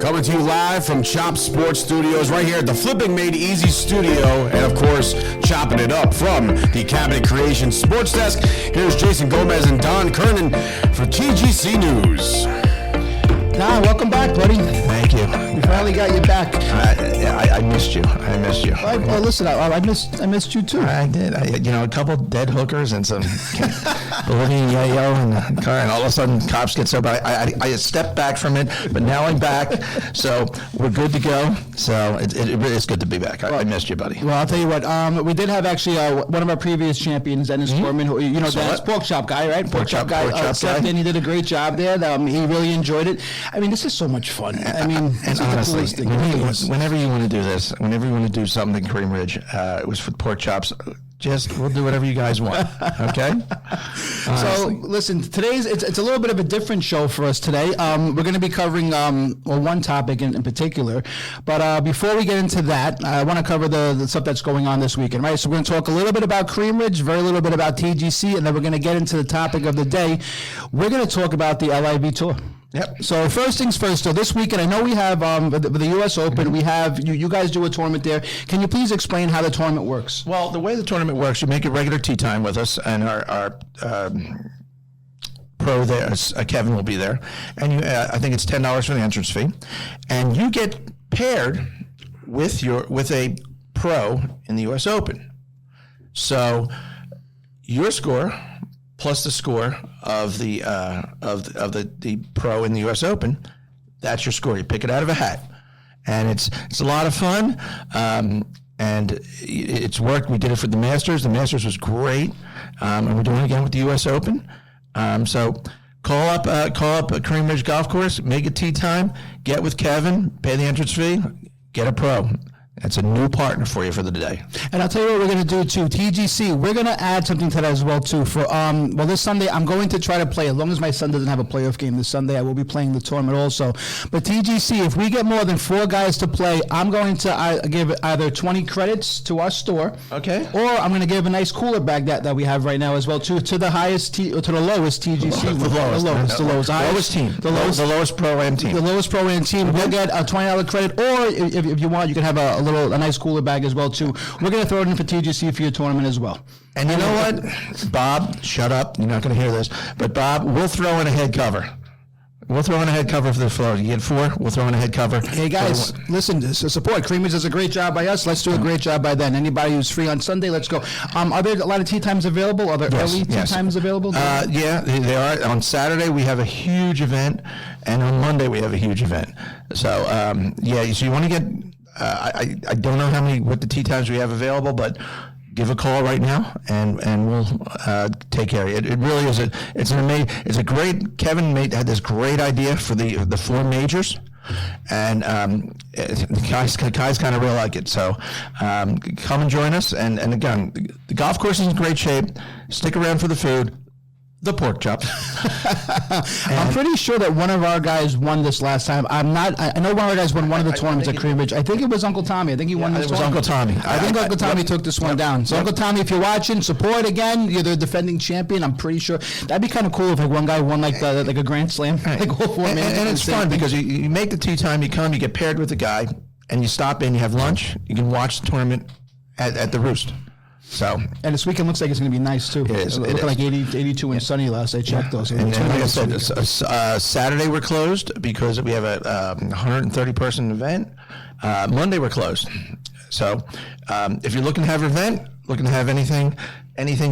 Coming to you live from Chop Sports Studios right here at the Flipping Made Easy Studio. And, of course, chopping it up from the Cabinet Creation Sports Desk. Here's Jason Gomez and Don Kernan for TGC News. Don, welcome back, buddy. Thank you. We finally got you back. I missed you. Well, listen, I missed you too. I did. A couple dead hookers and some Bolivian yayo in the car, and all of a sudden cops get so bad. I stepped back from it, but now I'm back, so we're good to go. So it's good to be back. I missed you, buddy. Well, I'll tell you what. We did have actually one of our previous champions, Dennis Foreman, who Dennis Pork Chop guy, right? Pork Chop guy. Stepped in. He did a great job there. He really enjoyed it. I mean, this is so much fun. I mean, and honestly, whenever you want to do this, whenever you want to do something in Cream Ridge, it was for pork chops. We'll do whatever you guys want, okay? So, listen, today's it's a little bit of a different show for us today. We're going to be covering one topic in particular, but before we get into that, I want to cover the stuff that's going on this weekend, right? So we're going to talk a little bit about Cream Ridge, very little bit about TGC, and then we're going to get into the topic of the day. We're going to talk about the LIV Tour. Yep. So first things first. So this weekend, I know we have the U.S. Open. We have you guys do a tournament there. Can you please explain how the tournament works? Well, the way the tournament works, you make a regular tee time with us, and our pro there, Kevin will be there, and I think it's $10 for the entrance fee, and you get paired with a pro in the U.S. Open. So your score plus the score of the pro in the U.S. Open, that's your score. You pick it out of a hat, and it's a lot of fun, and it's worked. We did it for the Masters. The Masters was great, and we're doing it again with the U.S. Open. So call up a Cream Ridge Golf Course, make a tee time, get with Kevin, pay the entrance fee, get a pro. It's a new partner for you for the day. And I'll tell you what we're going to do, too. TGC, we're going to add something to that as well, too. For this Sunday, I'm going to try to play. As long as my son doesn't have a playoff game this Sunday, I will be playing the tournament also. But TGC, if we get more than 4 guys to play, I'm going to give either 20 credits to our store. Okay. Or I'm going to give a nice cooler bag that we have right now as well, too, to the highest, to the lowest TGC. The lowest team. The lowest pro-am team. The lowest pro-am team. Okay. We'll get a $20 credit, or if you want, you can have a nice cooler bag as well too. We're going to throw it in for TGC for your tournament as well. And you know what, Bob? Shut up! You're not going to hear this, but Bob, we'll throw in a head cover. We'll throw in a head cover for the floor. You get 4, we'll throw in a head cover. Hey guys, listen, support. Cream Ridge does a great job by us. Let's do a great job by them. Anybody who's free on Sunday, let's go. Are there a lot of tee times available? Are there early tee times available? Yeah, they are. On Saturday we have a huge event, and on Monday we have a huge event. So so you want to get. I don't know what the tee times we have available, but give a call right now, and we'll take care of you. It really is it's a great. Kevin had this great idea for the 4 majors, and the guys kind of really like it. So come and join us, and again, the golf course is in great shape. Stick around for the food. The pork chop. I'm pretty sure that one of our guys won this last time. I know one of our guys won one of the tournaments at Cream Ridge. I think it was Uncle Tommy. I think he won this tournament. It was Uncle Tommy. I think Uncle Tommy took this one down. So Uncle Tommy, if you're watching, support again. You're the defending champion. I'm pretty sure that'd be kind of cool if one guy won like a Grand Slam. And it's fun because you make the tee time. You come, you get paired with the guy, and you stop in. You have lunch. You can watch the tournament at the Roost. So, and this weekend looks like it's going to be nice too. It is. It looked like 82 and sunny last I checked those. And like I said, Saturday we're closed because we have a 130 person event. Monday we're closed. So if you're looking to have an event, looking to have anything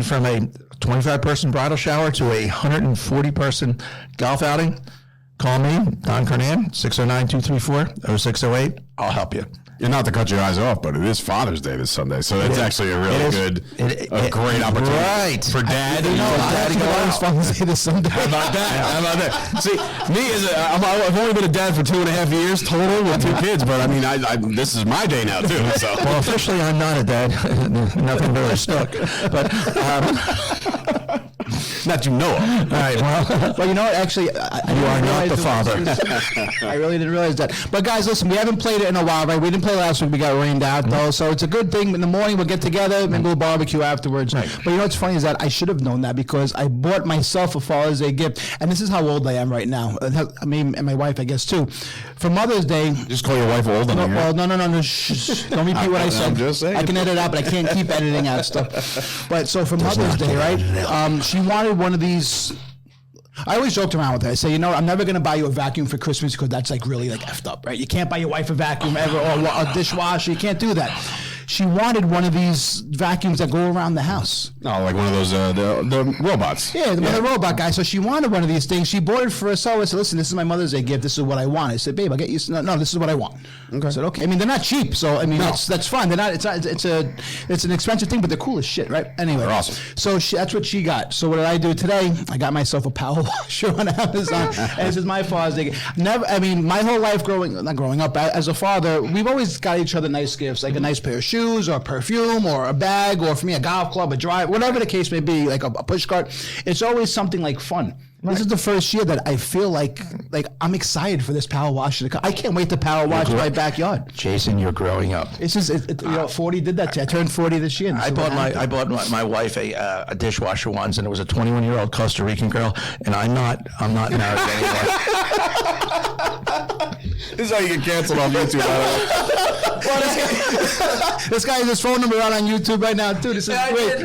from a 25 person bridal shower to a 140 person golf outing, call me, Don Kernan, 609-234-0608. I'll help you. You're not to cut your eyes off, but it is Father's Day this Sunday, so it's actually a really great opportunity for Dad. Father's Day this Sunday. How about that? See, I've only been a dad for 2.5 years total with 2 kids, but I mean, this is my day now too. So. Well, officially, I'm not a dad. Nothing really stuck, but. that you know of. All right, well, But you know what? Actually, you are not the father. I really didn't realize that. But guys, listen, we haven't played it in a while, right? We didn't play last week. We got rained out, though. So it's a good thing. In the morning, we'll get together, maybe we'll barbecue afterwards. Right. But you know what's funny is that I should have known that because I bought myself a Father's Day gift. And this is how old I am right now. I mean, and my wife, I guess, too. For Mother's Day. Just call your wife old. No, well, no. Shh. Don't repeat what I said. I'm just saying. I can edit out, but I can't keep editing out stuff. But so for Mother's Day, right? She wanted one of these. I always joked around with her. I say, you know, I'm never going to buy you a vacuum for Christmas because that's like really like effed up, right? You can't buy your wife a vacuum ever or a dishwasher. You can't do that. She wanted one of these vacuums that go around the house. Oh, like one of those the robots. Yeah, the robot guy. So she wanted one of these things. She bought it for herself. I said, listen, this is my Mother's Day gift. This is what I want. I said, babe, I'll get you. No, this is what I want. Okay. I said, okay. I mean, they're not cheap, so I mean, that's fine. They're not. It's an expensive thing, but they're cool as shit, right? Anyway, they're awesome. So that's what she got. So what did I do today? I got myself a power washer on Amazon, and this is my Father's Day gift. Never. I mean, my whole life not growing up as a father, we've always got each other nice gifts, like a nice pair of shoes or perfume or a bag, or for me a golf club, a drive, whatever the case may be, like a push cart. It's always something like fun. Right. This is the first year that I feel like I'm excited for this power washer to come. I can't wait to power wash my backyard. Jason, you're growing up. It's just, you know, 40 did that to you. I turned 40 this year. I bought my wife a dishwasher once, and it was a 21-year-old Costa Rican girl, and I'm not married anymore. This is how you get canceled on YouTube, by the way. Well, this guy has his phone number out on YouTube right now, too. This is great.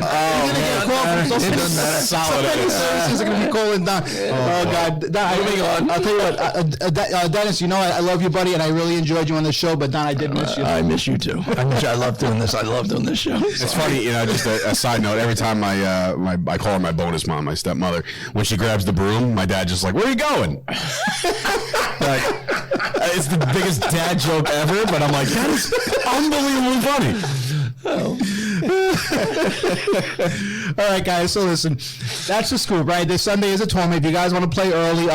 He's going to be calling down. Oh, God. I'll tell you what, Dennis, you know, I love you, buddy, and I really enjoyed you on the show, but Don, I did miss you. I miss you, too. I love doing this. I love doing this show. It's funny, you know, just a side note, every time I call her my bonus mom, my stepmother, when she grabs the broom, my dad just like, where are you going? Like, it's the biggest dad joke ever, but I'm like, that is unbelievably funny. All right, guys. So listen, that's the scoop, right? This Sunday is a tournament. If you guys want to play early,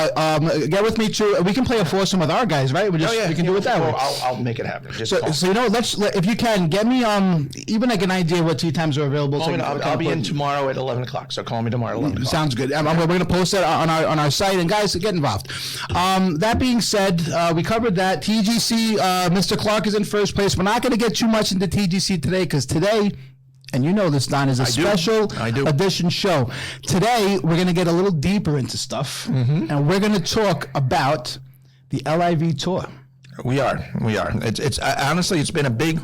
get with me too. We can play a foursome with our guys, right? We can do it that way. I'll make it happen. So you know, if you can get me even like an idea what tee times are available. I'll be in tomorrow at 11 o'clock. So call me tomorrow at 11 o'clock. Sounds good. We're going to post that on our site, and guys, get involved. That being said, we covered that. TGC, Mr. Clark is in first place. We're not going to get too much into TGC today because today, and you know this, Don, is a special edition show. Today, we're going to get a little deeper into stuff, and we're going to talk about the LIV Tour. We are. It's honestly, it's been a big.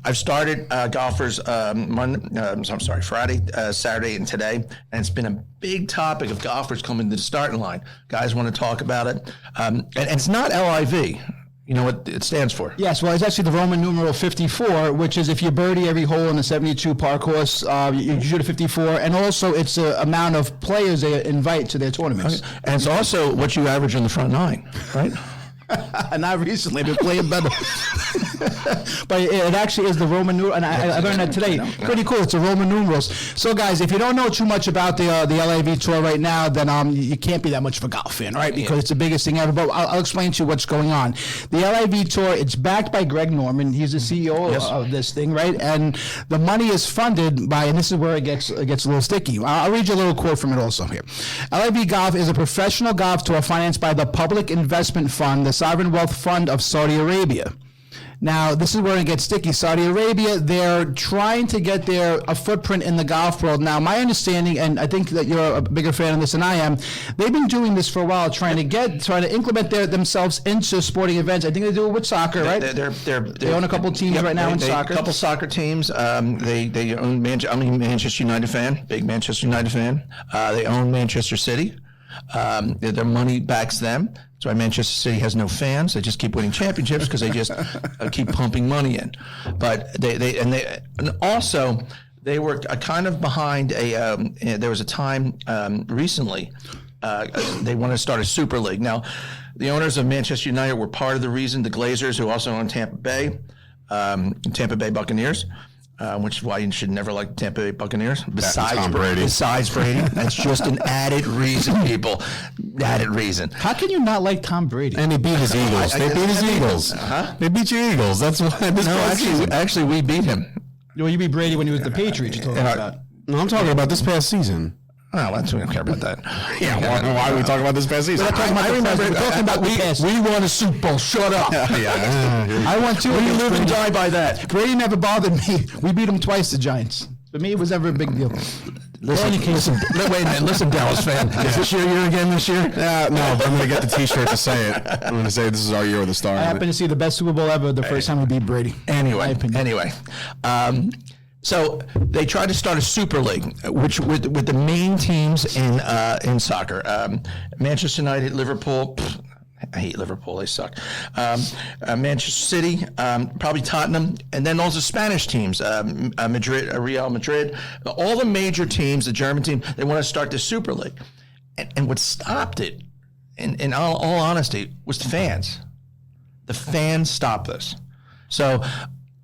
I've started golfers Friday, Saturday, and today, and it's been a big topic of golfers coming to the starting line. Guys want to talk about it, and it's not LIV. You know what it stands for? Yes, well, it's actually the Roman numeral 54, which is if you birdie every hole in the 72 par course, you shoot a 54, and also it's the amount of players they invite to their tournaments. Okay. And it's also what you average in the front nine, right? Not recently, I've been playing better. But it actually is the Roman numeral, and I learned that today. Pretty cool. It's the Roman numerals. So, guys, if you don't know too much about the LIV Tour right now, then you can't be that much of a golf fan, right? Because it's the biggest thing ever. But I'll explain to you what's going on. The LIV Tour, it's backed by Greg Norman. He's the CEO of this thing, right? And the money is funded by, and this is where it gets a little sticky. I'll read you a little quote from it also here. LIV Golf is a professional golf tour financed by the Public Investment Fund, the Sovereign Wealth Fund of Saudi Arabia. Now, this is where it gets sticky. Saudi Arabia, they're trying to get a footprint in the golf world. Now, my understanding, and I think that you're a bigger fan of this than I am, they've been doing this for a while, trying to implement themselves into sporting events. I think they do it with soccer, right? They own a couple teams right now in soccer. A couple soccer teams. They own Manchester United fan, big Manchester United fan. They own Manchester City. Their money backs them. That's why Manchester City has no fans. They just keep winning championships because they just keep pumping money in. But they also they were kind of behind there was a time recently they wanted to start a super league. Now, the owners of Manchester United were part of the reason. The Glazers, who also own Tampa Bay Buccaneers. Which is why you should never like Tampa Bay Buccaneers. Besides Brady. That's just an added reason, people. Added reason. How can you not like Tom Brady? And they beat his Eagles. They beat his Eagles. They beat your Eagles. That's why. Actually, we beat him. Well, you beat Brady when he was the Patriots. You're talking about. No, I'm talking about this past season. Oh, we don't care about that. Yeah, why are we talking about this past season? I remember talking about we won a Super Bowl. Shut up. I won too. We live and die by that. Brady never bothered me. We beat them twice, the Giants. For me, it was never a big deal. Listen, wait a minute. Listen, Dallas fan. Is this your year again this year? No, but I'm going to get the T-shirt to say it. I'm going to say this is our year with the star. I happened to see the best Super Bowl ever the first time we beat Brady. Anyway. So they tried to start a super league, which with the main teams in soccer, Manchester United, Liverpool. I hate Liverpool; they suck. Manchester City, probably Tottenham, and then also Spanish teams, Madrid, Real Madrid, all the major teams, the German team. They want to start the super league, and what stopped it, in all honesty, was the fans. The fans stopped this. So.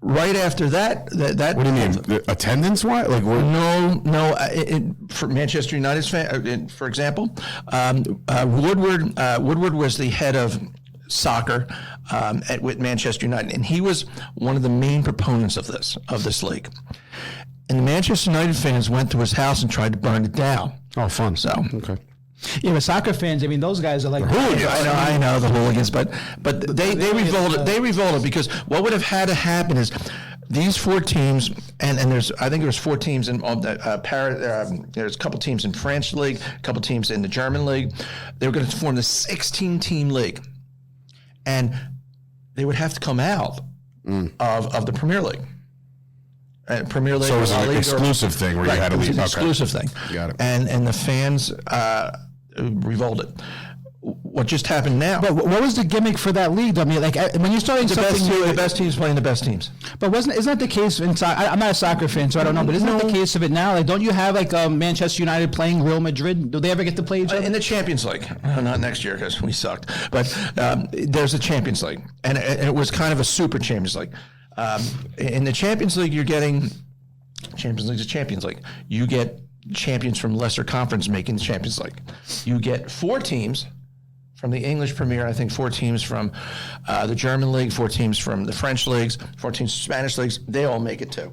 Right after that. What do you mean? Attendance? Why? Like no. For Manchester United's fan, for example, Woodward was the head of soccer with Manchester United, and he was one of the main proponents of this league. And the Manchester United fans went to his house and tried to burn it down. Oh, fun. So okay. Yeah, but soccer fans, I mean, those guys are like hooligans. I know the hooligans, but they revolted. They revolted because what would have had to happen is these four teams, and I think there's four teams in Paris. There's a couple teams in French league, a couple teams in the German league. They were going to form the 16-team league, and they would have to come out of the Premier League. Premier League. So it was an exclusive thing where you had to leave. It was an exclusive thing. Got it. And the fans revolted. What just happened now? But what was the gimmick for that league? I mean, like when you started something new, the best teams playing the best teams. But isn't that the case in soccer? I'm not a soccer fan, so I don't know. But isn't that the case of it now? Like, don't you have like Manchester United playing Real Madrid? Do they ever get to play each other in the Champions League? Not next year because we sucked. But there's a Champions League, and it was kind of a super Champions League. In the Champions League, you're getting Champions League's a Champions League. You get champions from lesser conference making the Champions League. You get four teams from the English Premier, I think 4 teams from the German League, 4 teams from the French leagues, 4 teams from Spanish leagues. They all make it too.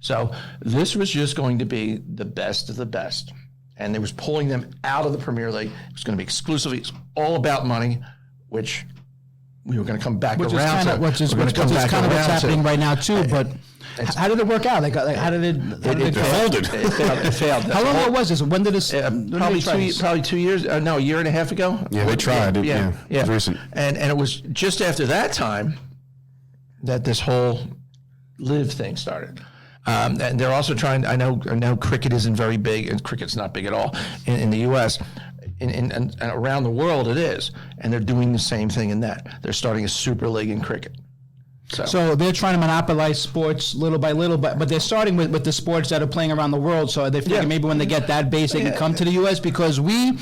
So this was just going to be the best of the best. And they was pulling them out of the Premier League. It was going to be exclusively all about money, which we were going to come back around to. Which is kind of what's happening right now too, but... How did it work out? Like how did it? It folded. It failed. How long ago was this? When did this? Probably 2 years. No, a year and a half ago. Yeah, they tried. Yeah. It was recent. And it was just after that time that this whole LIV thing started. And they're also trying. I know cricket isn't very big, and cricket's not big at all in the U.S. And around the world it is, and they're doing the same thing in that. They're starting a super league in cricket. So they're trying to monopolize sports little by little, but they're starting with the sports that are playing around the world. So they figure maybe when they get that base, they can come to the U.S. because we,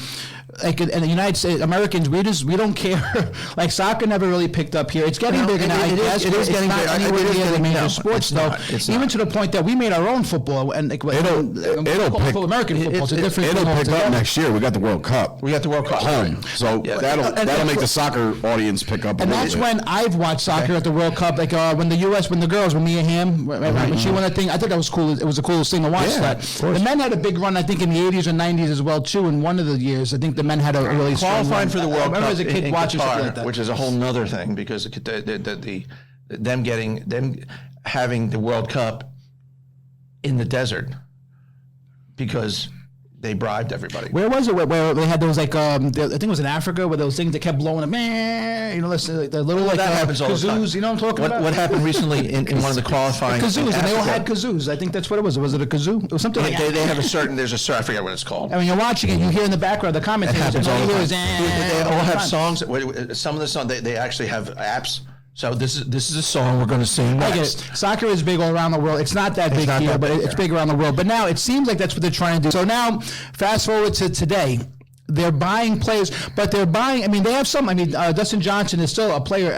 like in the United States, Americans, we don't care. Like soccer never really picked up here. It's getting bigger now. It is getting bigger. Anywhere near the major sports though. Even to the point that we made our own football and like, it'll pick American football. It's a different. It'll pick up next year. We got the World Cup. We got the World Cup home. So that'll make the soccer audience pick up. And that's when I've watched soccer at the World Cup. Like when the girls, when Mia Hamm, when she won that thing, I thought that was cool. It was the coolest thing to watch. That the men had a big run, I think, in the 80s or 90s as well too. In one of the years, I think the men had a really strong qualifying for the World Cup as a kid in watching Qatar, something like that, which is a whole nother thing because them having the World Cup in the desert because they bribed everybody. Where was it? Where they had those like I think it was in Africa where those things that kept blowing up. The little like that happens all the time. Kazoos. You know what I'm talking about? What happened recently in one of the qualifying? Kazoos, and they all had kazoos. I think that's what it was. Was it a kazoo? It was something like that. They have a certain. There's a certain. I forget what it's called. And when you're watching it, you hear in the background the commentators. It happens all the time. They all have songs. Some of the songs they actually have apps. So this is a song we're going to sing next. I get it. Soccer is big all around the world. It's not that big here, but it's big around the world. But now it seems like that's what they're trying to do. So now, fast forward to today. they're buying players, but they're buying. I mean, they have some. I mean, Dustin Johnson is still a player.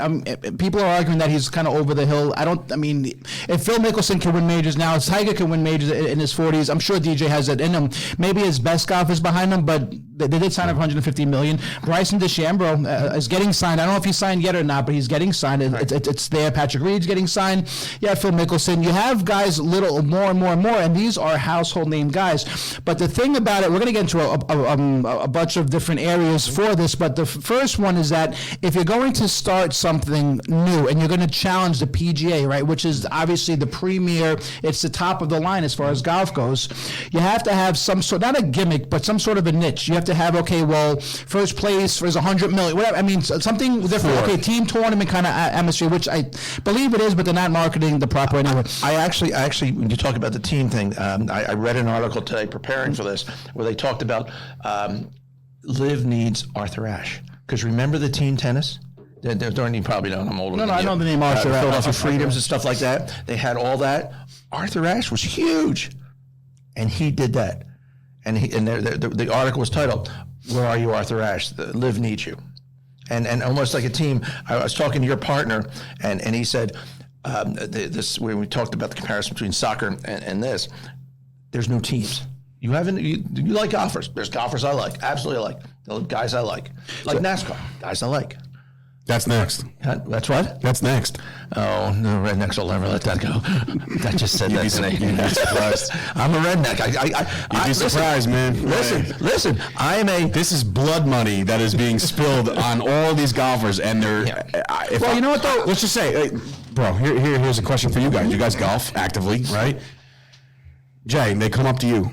People are arguing that he's kind of over the hill. I mean, if Phil Mickelson can win majors now, Tiger can win majors in his 40s. I'm sure DJ has it in him. Maybe his best golf is behind him, but they did sign up $150 million. Bryson DeChambeau is getting signed. I don't know if he's signed yet or not, but he's getting signed. It's there. Patrick Reed's getting signed. Yeah, Phil Mickelson. You have guys little more and more and more, and these are household name guys. But the thing about it, we're going to get into a bunch of different areas for this, but the first one is that if you're going to start something new and you're going to challenge the PGA, right, which is obviously the premier, it's the top of the line as far as golf goes, you have to have some sort, not a gimmick, but some sort of a niche. You have to have, okay, well, first place is $100 million, whatever. I mean, something different. Okay, team tournament kind of atmosphere, which I believe it is, but they're not marketing the proper anyway. I actually, when you talk about the team thing, I read an article today preparing for this where they talked about LIV needs Arthur Ashe. Because remember the team tennis? You probably don't. I'm older than you. I know the name Arthur Ashe. Philadelphia Freedoms and stuff like that. They had all that. Arthur Ashe was huge. And he did that. And the article was titled, "Where Are You, Arthur Ashe? The LIV needs you." And almost like a team, I was talking to your partner, and he said, this when we talked about the comparison between soccer and this, there's no teams. You like golfers. There's golfers I like. Absolutely I like. The guys I like. Like NASCAR. Guys I like. That's next. That's what? That's next. Oh, no, rednecks will never let that go. I just said that today. You'd be surprised. I'm a redneck. You'd be surprised, man. Listen. I am a... This is blood money that is being spilled on all these golfers, and they're... Yeah. You know what, though? Let's just say... bro, here's a question for you guys. You guys golf actively, right? Jay, they come up to you.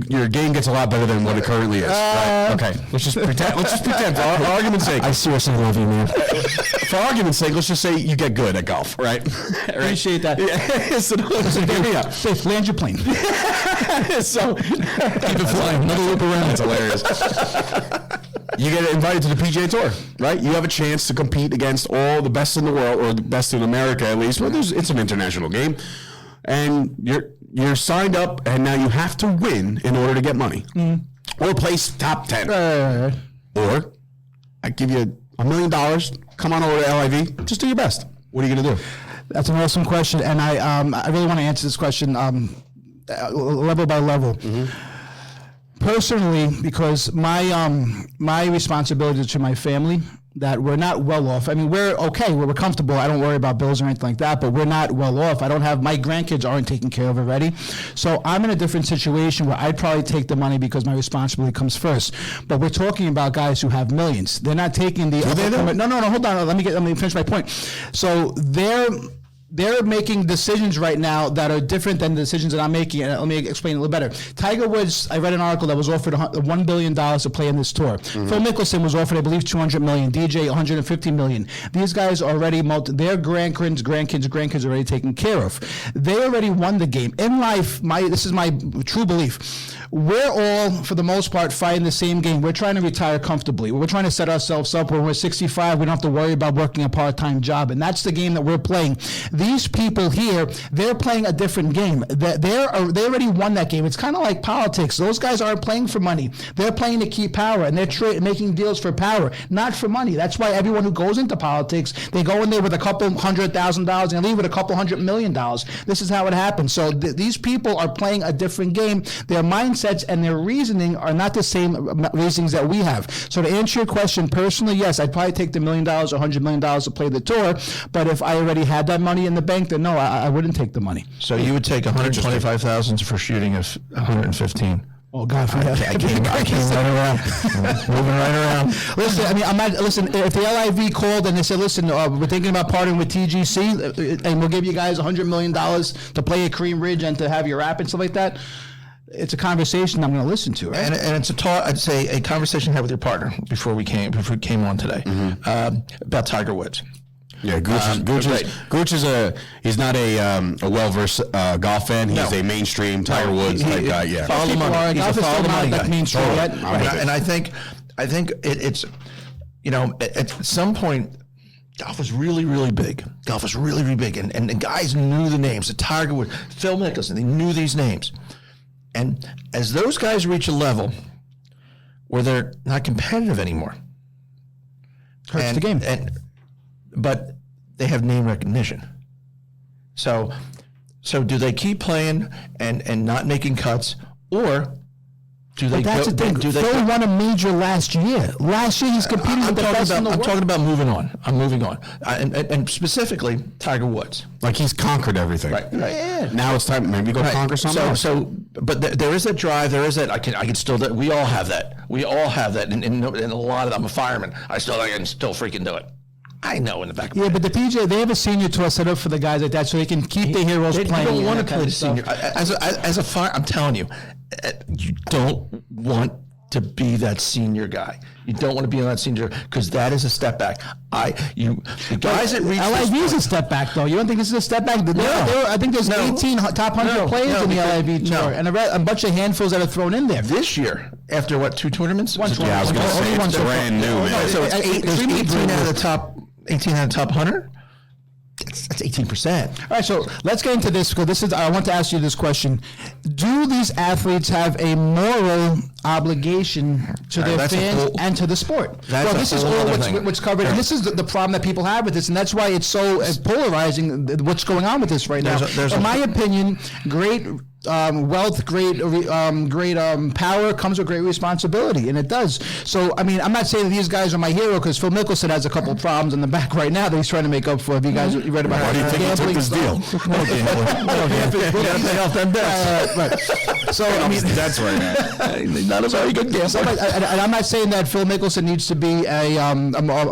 Your game gets a lot better than what it currently is. Right? Okay, let's just pretend. For argument's sake. I seriously love you, man. For argument's sake, let's just say you get good at golf, right? Appreciate that. Yeah. So hear me out. Safe, land your plane. So keep it flying. Another loop around. That's hilarious. You get invited to the PGA Tour, right? You have a chance to compete against all the best in the world, or the best in America at least. Well, it's an international game, and you're signed up, and now you have to win in order to get money, or place top 10, or I give you $1 million. Come on over to LIV. Just do your best. What are you going to do? That's an awesome question, and I really want to answer this question level by level. Personally, because my responsibility to my family, that we're not well off. I mean, we're okay. We're comfortable. I don't worry about bills or anything like that, but we're not well off. My grandkids aren't taken care of already. So I'm in a different situation where I'd probably take the money because my responsibility comes first. But we're talking about guys who have millions. They're not taking the... No, hold on. Let me finish my point. So they're making decisions right now that are different than the decisions that I'm making. And let me explain a little better. Tiger Woods, I read an article that was offered $1 billion to play in this tour. Phil Mickelson was offered, I believe, $200 million. DJ, $150 million. These guys already, their grandkids are already taken care of. They already won the game. In life, this is my true belief. We're all, for the most part, fighting the same game. We're trying to retire comfortably. We're trying to set ourselves up when we're 65. We don't have to worry about working a part-time job. And that's the game that we're playing. These people here, they're playing a different game. They already won that game. It's kind of like politics. Those guys aren't playing for money. They're playing to keep power, and they're making deals for power, not for money. That's why everyone who goes into politics, they go in there with a couple $100,000 and leave with a couple $100 million. This is how it happens. So these people are playing a different game. Their mindsets and their reasoning are not the same reasonings that we have. So to answer your question, personally, yes, I'd probably take the $1 million or $100 million to play the tour. But if I already had that money in the bank, then no, I wouldn't take the money. So you would take $125,000 for shooting of 115. Oh God! I came right around, moving right around. Listen, I mean, I'm not. Listen, if the LIV called and they said, "Listen, we're thinking about partnering with TGC, and we'll give you guys $100 million to play at Cream Ridge and to have your app and stuff like that," it's a conversation I'm going to listen to, right? And it's I'd say a conversation you had with your partner before we came on today about Tiger Woods. Yeah, Gooch is he's not a well-versed golf fan. He's a mainstream Tiger Woods type guy. Yeah, follow the money. He's a follow the money guy. Mainstream yet. And I think it's at some point, golf was really, really big. Golf was really, really big, and the guys knew the names. The Tiger Woods, Phil Mickelson, they knew these names. And as those guys reach a level where they're not competitive anymore. Hurts the game. But they have name recognition. So do they keep playing and not making cuts, or do they? But that's the thing. Phil won a major last year. Last year he's competing with the best in the world. I'm talking about moving on. I'm moving on, and specifically Tiger Woods. Like he's conquered everything. Right. Yeah. Now it's time maybe go conquer something else. But there is that drive. There is that I can still. We all have that. We all have that. And a lot of them. I'm a fireman. I can still freaking do it. I know in the back of my head. But the PGA, they have a senior tour set up for the guys like that so they can keep their heroes playing. You don't want to play the senior. As a fire, I'm telling you, you don't want to be that senior guy. You don't want to be on that senior because that is a step back. The guys that reach LIV is a step back, though. You don't think this is a step back? I think there's 18 top 100 players in the LIV Tour and a bunch of handfuls that are thrown in there. This year, after what, 2 tournaments? Yeah, I was going to say, it's brand new, man. So there's 18 out of the top 100? That's 18%. All right, so let's get into this because I want to ask you this question: do these athletes have a moral obligation to their fans and to the sport? Well, this is all what's covered, and this is the problem that people have with this, and that's why it's so polarizing. What's going on with this right now? In my opinion, great. Wealth, great power comes with great responsibility, and it does. So, I mean, I'm not saying that these guys are my hero because Phil Mickelson has a couple of problems in the back right now that he's trying to make up for. Have you guys read about? Why do you think he took this deal? So, I mean, that's right now. Not a very good gambler. And I'm not saying that Phil Mickelson needs to be a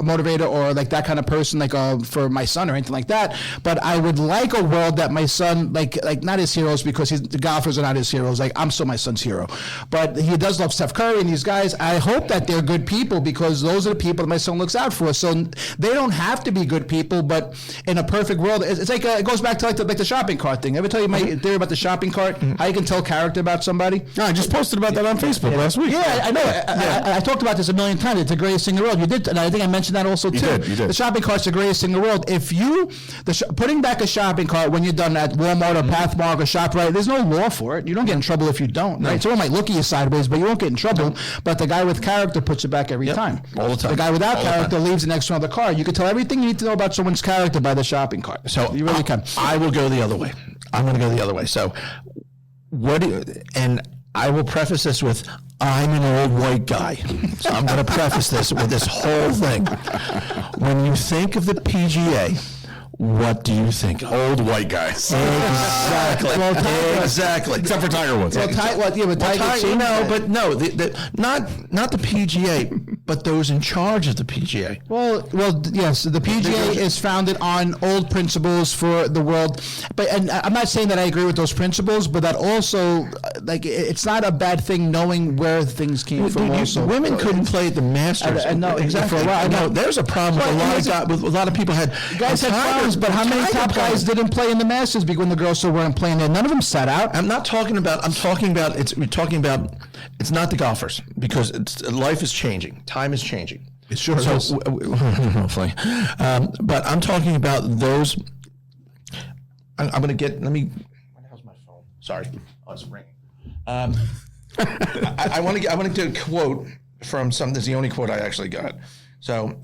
motivator or like that kind of person, like for my son or anything like that. But I would like a world that my son, like not his heroes because the golfers are not his heroes. Like I'm still my son's hero, but he does love Steph Curry and these guys. I hope that they're good people because those are the people that my son looks out for. So they don't have to be good people, but in a perfect world, it's like it goes back to like the shopping cart thing. Ever tell you my theory about the shopping cart? How you can tell character about somebody? No, I just posted about that on Facebook last week. Yeah, I know. I talked about this a million times. It's the greatest thing in the world. You did, and I think I mentioned that also too. You did. The shopping cart's the greatest thing in the world. If putting back a shopping cart when you're done at Walmart or Pathmark or ShopRite, there's no law for it. You don't get in trouble if you don't. Right? Someone might look at you sideways, but you won't get in trouble. But the guy with character puts it back every time. All the time. The guy without character leaves it next to another car. You can tell everything you need to know about someone's character by the shopping cart. So you really can. I will go the other way. I'm going to go the other way. So and I will preface this with, I'm an old white guy. So I'm going to preface this with this whole thing. When you think of the PGA, what do you think of? Old white guys. Exactly. Exactly. Except for Tiger Woods. But Tiger, not the PGA, but those in charge of the PGA. Well, yes, the PGA is founded on old principles for the world, and I'm not saying that I agree with those principles, but that also, like, it's not a bad thing knowing where things came from. Also, women couldn't play at the Masters. No, exactly. For a while. No, there's a problem with a lot of people had. Guys had problems, but how many top guys didn't play in the Masters when the girls still weren't playing there? None of them sat out. I'm talking about. It's not the golfers because life is changing. Time is changing. It sure is. Hopefully. But I'm talking about those. I'm going to get. Let me. What the hell's my phone? Sorry. Oh, it's ringing. I want to get a quote from some. This is the only quote I actually got. So.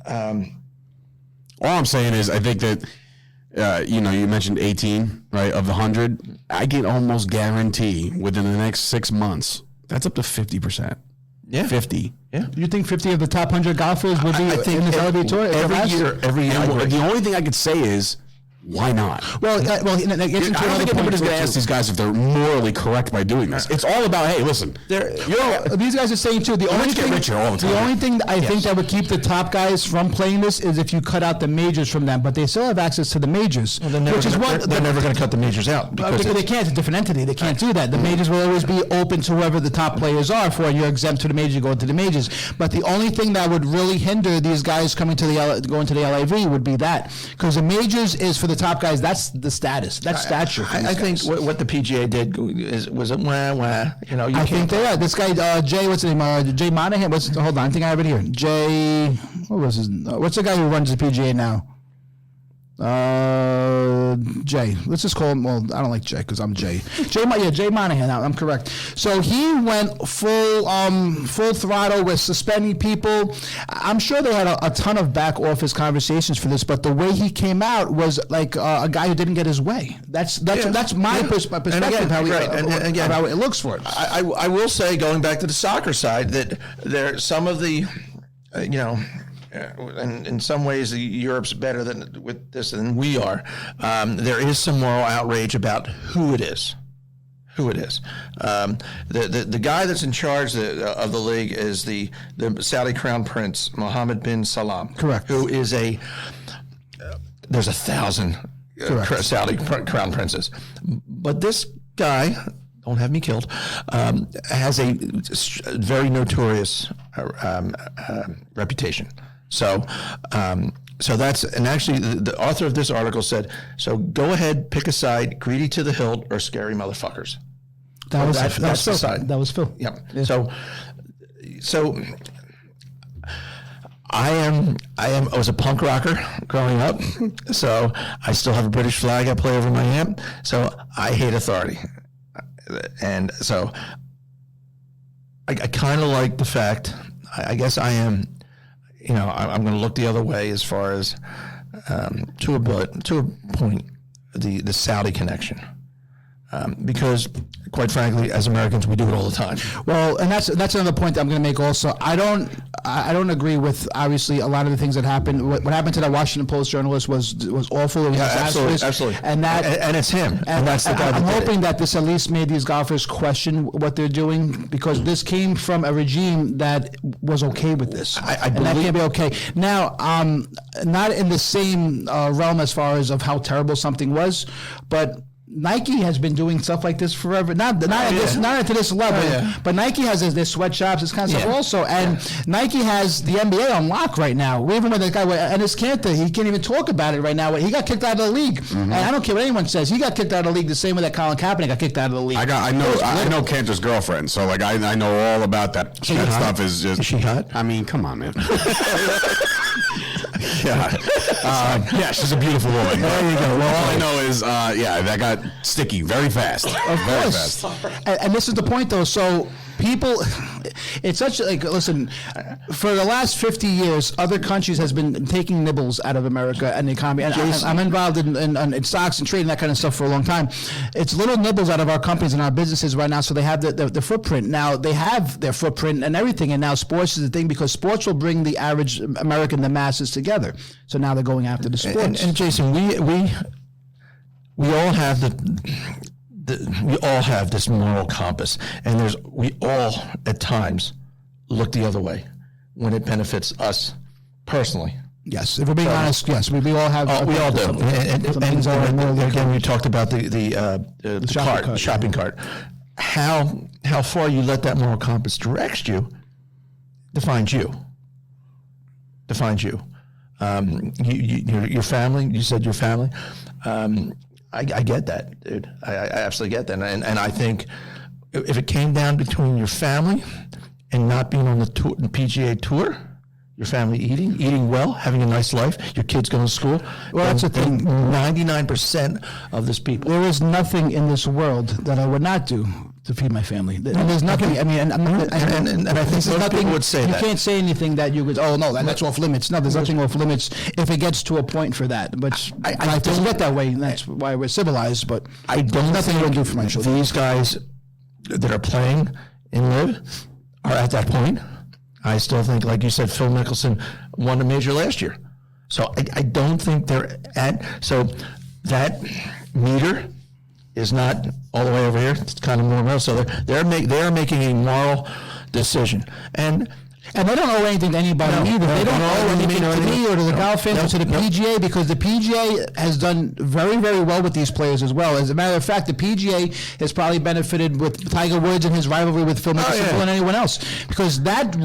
All I'm saying is, I think that. You mentioned 18, right, of the 100. I can almost guarantee within the next 6 months, that's up to 50%. Yeah. 50. Yeah. You think 50 of the top 100 golfers would be in the LIV Tour? Every year. The only thing I could say is, why not? I don't think anybody's going to ask these guys if they're morally correct by doing this. It's all about, hey, listen. These guys are saying too. The only thing I think that would keep the top guys from playing this is if you cut out the majors from them. But they still have access to the majors, they're never going to cut the majors out because they can't. It's a different entity. They can't do that. The majors will always be open to whoever the top players are for. And you're exempt to the majors, you go into the majors. But the only thing that would really hinder these guys going to the LIV would be that, because the majors is for the top guys. That's the status. That's stature. I think what the PGA did was wah. I think they are. This guy Jay, what's his name? Jay Monahan. Hold on, I think I have it here. Jay, what's the guy who runs the PGA now? Jay. Let's just call him. Well, I don't like Jay because I'm Jay. Jay Monahan. I'm correct. So he went full throttle with suspending people. I'm sure they had a ton of back office conversations for this, but the way he came out was like a guy who didn't get his way. That's my perspective. Again, how how it looks for it. I will say, going back to the soccer side, that there some of the, in some ways, Europe's better with this than we are. There is some moral outrage about who it is. The guy that's in charge of the league is the Saudi Crown Prince Mohammed bin Salam. Correct. Who is there's 1,000 Saudi Crown Princes, but this guy, don't have me killed, has a very notorious reputation. So that's, and actually the author of this article said, so go ahead, pick a side, greedy to the hilt or scary motherfuckers. That was Phil. the side. That was Phil. Yeah. So I was a punk rocker growing up, so I still have a British flag I play over my amp. So I hate authority, and so I kind of like the fact. I guess I am. I'm going to look the other way as far as to a point the Saudi connection. Because, quite frankly, as Americans, we do it all the time. Well, and that's another point that I'm going to make also. I don't agree with, obviously, a lot of the things that happened. What happened to that Washington Post journalist was awful. It was disastrous. Absolutely. And it's him. And that's the guy. I'm hoping that this at least made these golfers question what they're doing, because this came from a regime that was okay with this. I believe, and that can't be okay. Now, not in the same realm as far as of how terrible something was, but Nike has been doing stuff like this forever. Not at this level, but Nike has their sweatshops, this kind of stuff also. And Nike has the NBA on lock right now. Even with that guy, Enes Kanter, he can't even talk about it right now. He got kicked out of the league. Mm-hmm. And I don't care what anyone says. He got kicked out of the league the same way that Colin Kaepernick got kicked out of the league. I know Kanter's girlfriend, so like I know all about that. That stuff is just. Is she hot? I mean, come on, man. Yeah, she's a beautiful woman. There you go. Well, all I know is, that got sticky very fast. Of course. And this is the point, though. So people, it's such listen, for the last 50 years, other countries has been taking nibbles out of America and the economy. And I'm involved in stocks and trading, that kind of stuff for a long time. It's little nibbles out of our companies and our businesses right now, so they have the footprint. Now, they have their footprint and everything, and now sports is the thing, because sports will bring the average American, the masses, together. So now they're going after the sports. And Jason, we all have we all have this moral compass, and we all at times look the other way when it benefits us personally. Yes, if we're being honest, yes, we all have. We all do. And again, you talked about the shopping cart. How far you let that moral compass direct you defines you. Your family. You said your family. I get that, dude. I absolutely get that, and I think if it came down between your family and not being on the PGA Tour, your family eating well, having a nice life, your kids going to school. Well, that's the thing. 99% of this people. There is nothing in this world that I would not do to feed my family. And there's nothing. I mean, and I think most people would say that. You can't say anything that you would. Oh no, that's off limits. No, there's nothing off limits if it gets to a point for that. But I don't get that way, and that's why we're civilized. But there's nothing I would do for my children. These guys that are playing in LIV are at that point. I still think, like you said, Phil Mickelson won a major last year. So I don't think they're at. So that meter is not all the way over here. It's kind of more real. So they're making a moral decision, and they don't owe anything to anybody either. They don't owe anything to me or to the golf fans or to the PGA, because the PGA has done very, very well with these players as well. As a matter of fact, the PGA has probably benefited with Tiger Woods and his rivalry with Phil Mickelson more than anyone else, because that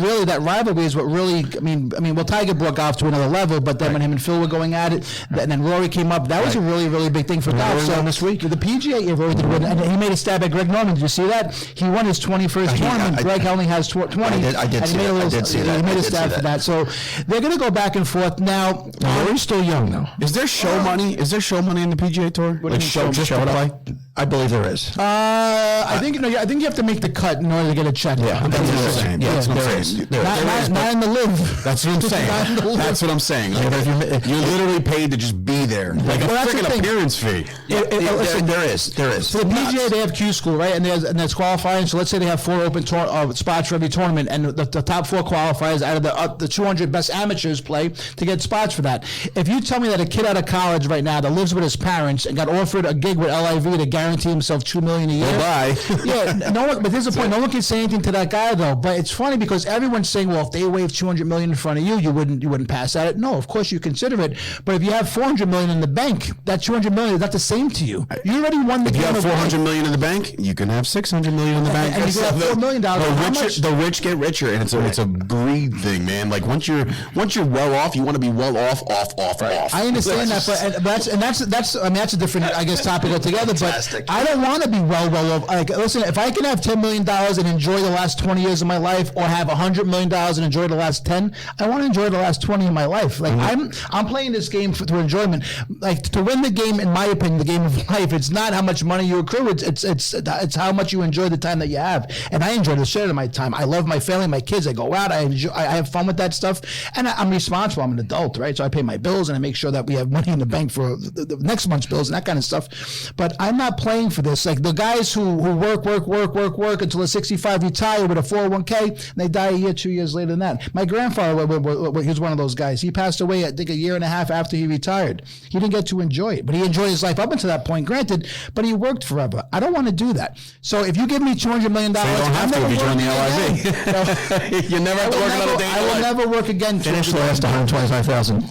rivalry is what really. I mean, well, Tiger brought golf to another level, but then when him and Phil were going at it, and then Rory came up, that was a really, really big thing for golf. So this week, the PGA, Rory did win, and he made a stab at Greg Norman. Did you see that? He won his 21st tournament. Greg only has 20. I did see that. did see that. He made a stat for that. So they're going to go back and forth now. Rory's still young though. Is there show money? Is there show money in the PGA Tour? Like show just to play? I believe there is. I think I think you have to make the cut in order to get a check. Yeah, That's what I'm saying. Yeah, That's what I'm there saying. is. There is. Not in the live. That's what I'm saying. That's what I'm saying. You're literally paid to just be there. Like a Well, that's the freaking thing. appearance fee. Listen, There is. So the PGA, they have Q School, right? And there's qualifying. So let's say they have 4 open spots for every tournament, and the top 4 qualifiers out of the 200 best amateurs play to get spots for that. If you tell me that a kid out of college right now that lives with his parents and got offered a gig with LIV to guarantee himself $2 million a year, Bye. yeah, no one. But here's the point: no one can say anything to that guy though. But it's funny because everyone's saying, well, if they wave $200 million in front of you, you wouldn't pass at it. No, of course you consider it. But if you have $400 million in the bank, that $200 million is not the same to you. You already won the If you game have of $400 million in the bank, you can have $600 million in the bank. and you can have $4 million. The rich get richer, and it's a greed thing, man. Like once you're well off, you want to be well off. I understand that, but that's a different, I guess, topic altogether. Fantastic. But I don't want to be well off. Like, listen, if I can have $10 million and enjoy the last 20 years of my life, or have $100 million and enjoy the last 10, I want to enjoy the last 20 of my life. Like I'm playing this game for enjoyment. Like to win the game, in my opinion, the game of life, it's not how much money you accrue. It's how much you enjoy the time that you have. And I enjoy the shit out of my time. I love my family, my kids. I go out. I have fun with that stuff. And I'm responsible. I'm an adult, right? So I pay my bills and I make sure that we have money in the bank for the next month's bills and that kind of stuff. But I'm not playing for this. Like the guys who work until they're 65, retire with a 401k, and they die a year, 2 years later than that. My grandfather, he was one of those guys. He passed away, I think, a year and a half after he retired. He didn't get to enjoy it, but he enjoyed his life up until that point, granted, but he worked forever. I don't want to do that. So if you give me $200 million, So you don't have to if you join the LIV. You never have to work another day. I will never work again. Finish the last 125,000.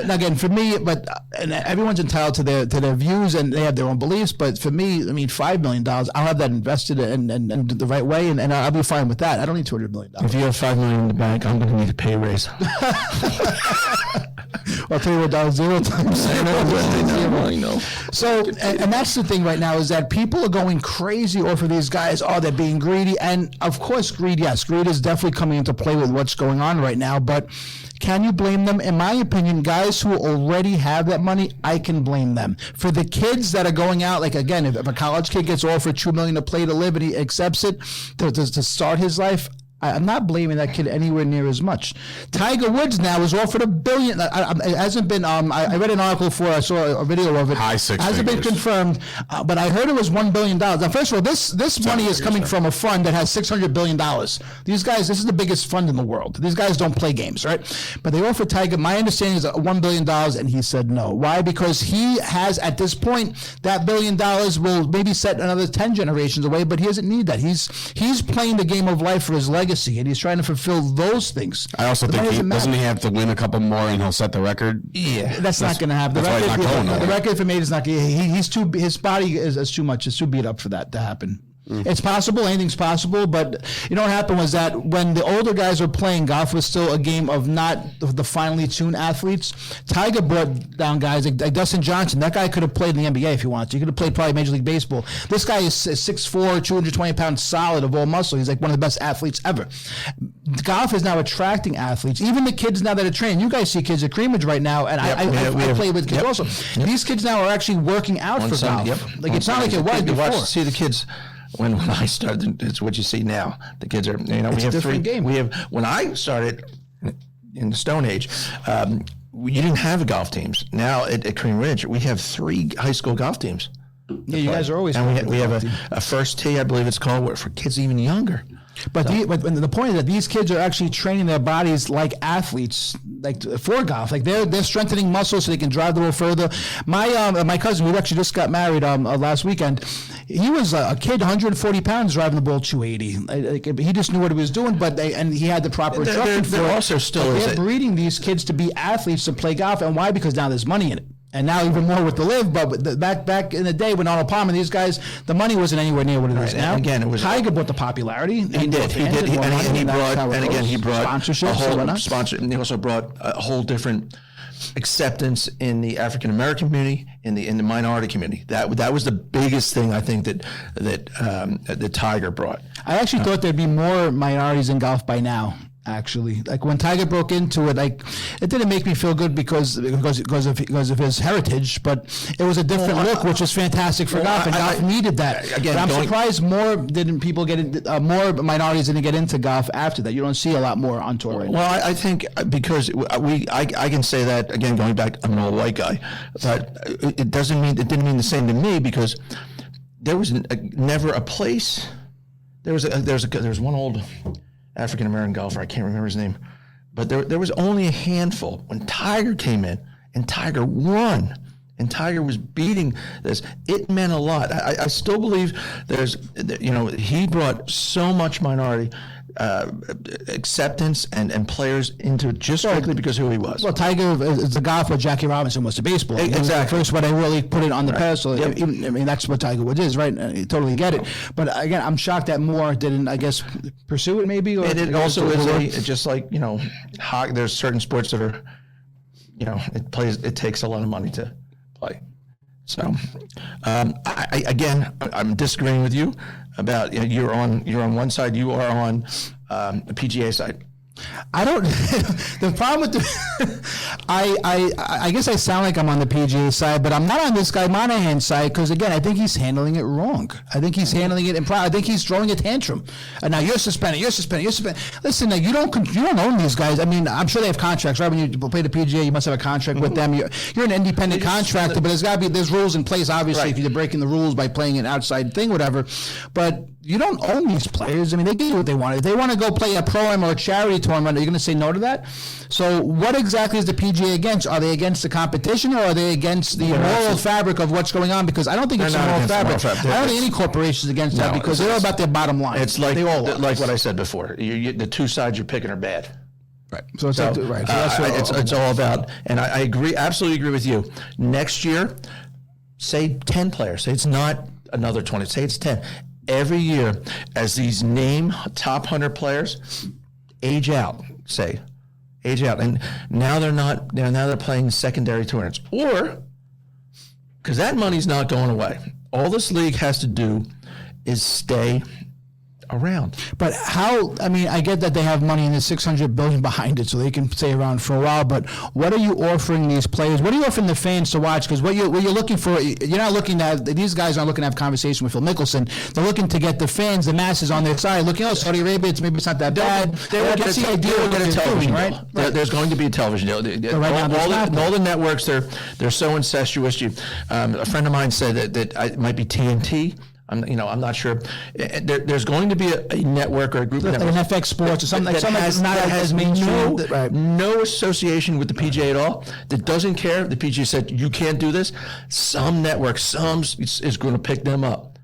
Again, for me, but and everyone's entitled to their views and they have their own beliefs. But for me, I mean, $5 million, I'll have that invested and the right way, and I'll be fine with that. I don't need $200 million. If you have $5 million in the bank, I'm going to need a pay raise. I'll tell you what, that was 0 times. I know. So, and that's the thing right now is that people are going crazy over these guys. Oh, they're being greedy. And of course, greed is definitely coming into play with what's going on right now. But can you blame them? In my opinion, guys who already have that money, I can blame them. For the kids that are going out, like again, if a college kid gets offered $2 million to play to live and he accepts it to start his life, I'm not blaming that kid anywhere near as much. Tiger Woods now is offered $1 billion. It hasn't been. I read an article I saw a video of it. High six hasn't been figures. confirmed, but I heard it was $1 billion. Now, first of all, this money is coming from a fund that has $600 billion. These guys, this is the biggest fund in the world. These guys don't play games, right? But they offered Tiger. My understanding is $1 billion, and he said no. Why? Because he has at this point that $1 billion will maybe set another 10 generations away, but he doesn't need that. He's playing the game of life for his legacy, and he's trying to fulfill those things. I also think doesn't he have to win a couple more and he'll set the record? Yeah, that's not going to happen. That's why he's not going The nowhere. record for me is not. He's too. His body is too much. It's too beat up for that to happen. It's possible. Anything's possible. But you know what happened was that when the older guys were playing, golf was still a game of not the finely tuned athletes. Tiger brought down guys like Dustin Johnson. That guy could have played in the NBA if he wanted to. He could have played probably Major League Baseball. This guy is 6'4", 220 pounds solid of all muscle. He's like one of the best athletes ever. Golf is now attracting athletes. Even the kids now that are training. You guys see kids at Creamage right now, and I play with kids also. These kids now are actually working out for golf. Like it's not like it was before. See the kids. When I started, it's what you see now. The kids are, we It's a have different game. when I started in the Stone Age, you didn't have golf teams. Now at Cream Ridge, we have 3 high school golf teams. Yeah, you guys are always. And we have a first tee, I believe it's called, for kids even younger. But the point is that these kids are actually training their bodies like athletes, like for golf. Like they're strengthening muscles so they can drive the ball further. My cousin, who actually just got married last weekend, he was a kid, 140 pounds, driving the ball 280. He just knew what he was doing, and he had the proper instruction for it. There also still is they're breeding these kids to be athletes to play golf, and why? Because now there's money in it. And now even more with the LIV, but back in the day when Arnold Palmer, these guys, the money wasn't anywhere near what it is now. And again, it was Tiger brought the popularity. He did, and he brought sponsorships, a whole sponsor, and he also brought a whole different acceptance in the African American community, in the minority community. That was the biggest thing I think that Tiger brought. I actually thought there'd be more minorities in golf by now. Actually, like when Tiger broke into it, like it didn't make me feel good because of his heritage, but it was a different look, which was fantastic for golf, and golf needed that. Again, but I'm surprised more minorities didn't get into golf after that. You don't see a lot more on tour right now. Well, I think because I can say that again, going back, I'm an old white guy, but it didn't mean the same to me because there was never a place. There was one old African American golfer, I can't remember his name, but there was only a handful. When Tiger came in and Tiger won and Tiger was beating this, it meant a lot. I still believe he brought so much minority acceptance and players into it just strictly because of who he was. Well, Tiger is the golf what Jackie Robinson was to baseball. Exactly. First, when they really put it on the pedestal. Yep. I mean, that's what Tiger Woods is, right? I totally get it. But again, I'm shocked that more didn't, I guess, pursue it maybe. Or and it also is just like, hockey, there's certain sports that are, it takes a lot of money to play. So, I'm disagreeing with you about you're on one side, you are on the PGA side. I don't. The problem with I guess I sound like I'm on the PGA side, but I'm not on this guy Monahan's side because again, I think he's handling it wrong. I think he's handling it I think he's throwing a tantrum. And now you're suspended. Listen, you don't own these guys. I mean, I'm sure they have contracts, right? When you play the PGA, you must have a contract with them. You're an independent contractor, but there's rules in place. Obviously, if you're breaking the rules by playing an outside thing, whatever. But you don't own these players. I mean, they can do what they want. If they want to go play a pro-am or a charity tournament, are you going to say no to that? So what exactly is the PGA against? Are they against the competition or are they against the moral fabric of what's going on? Because I don't think it's a moral fabric. I don't think any corporation's against that because they're all about their bottom line. It's like what I said before. The two sides you're picking are bad. Right. So it's right. So it's all about, and I agree, absolutely agree with you. Next year, say 10 players. Say it's not another 20. Say it's 10. Every year, as these top 100 players age out, and now they're not. Now they're playing secondary tournaments, or because that money's not going away. All this league has to do is stay around. But how? I mean, I get that they have money in the $600 billion behind it, so they can stay around for a while. But what are you offering these players? What are you offering the fans to watch? Because what you're looking for, you're not looking at. These guys aren't looking to have conversation with Phil Mickelson. They're looking to get the fans, the masses on their side. Looking, Saudi Arabia, maybe it's not that bad. That's the idea of a television deal, right? There's going to be a television deal. All the networks, they're so incestuous. A friend of mine said that it might be TNT. I'm not sure. There's going to be a network or a group of networks. An FX Sports or something that has no association with the PGA at all. That doesn't care. The PGA said you can't do this. Some network, is going to pick them up.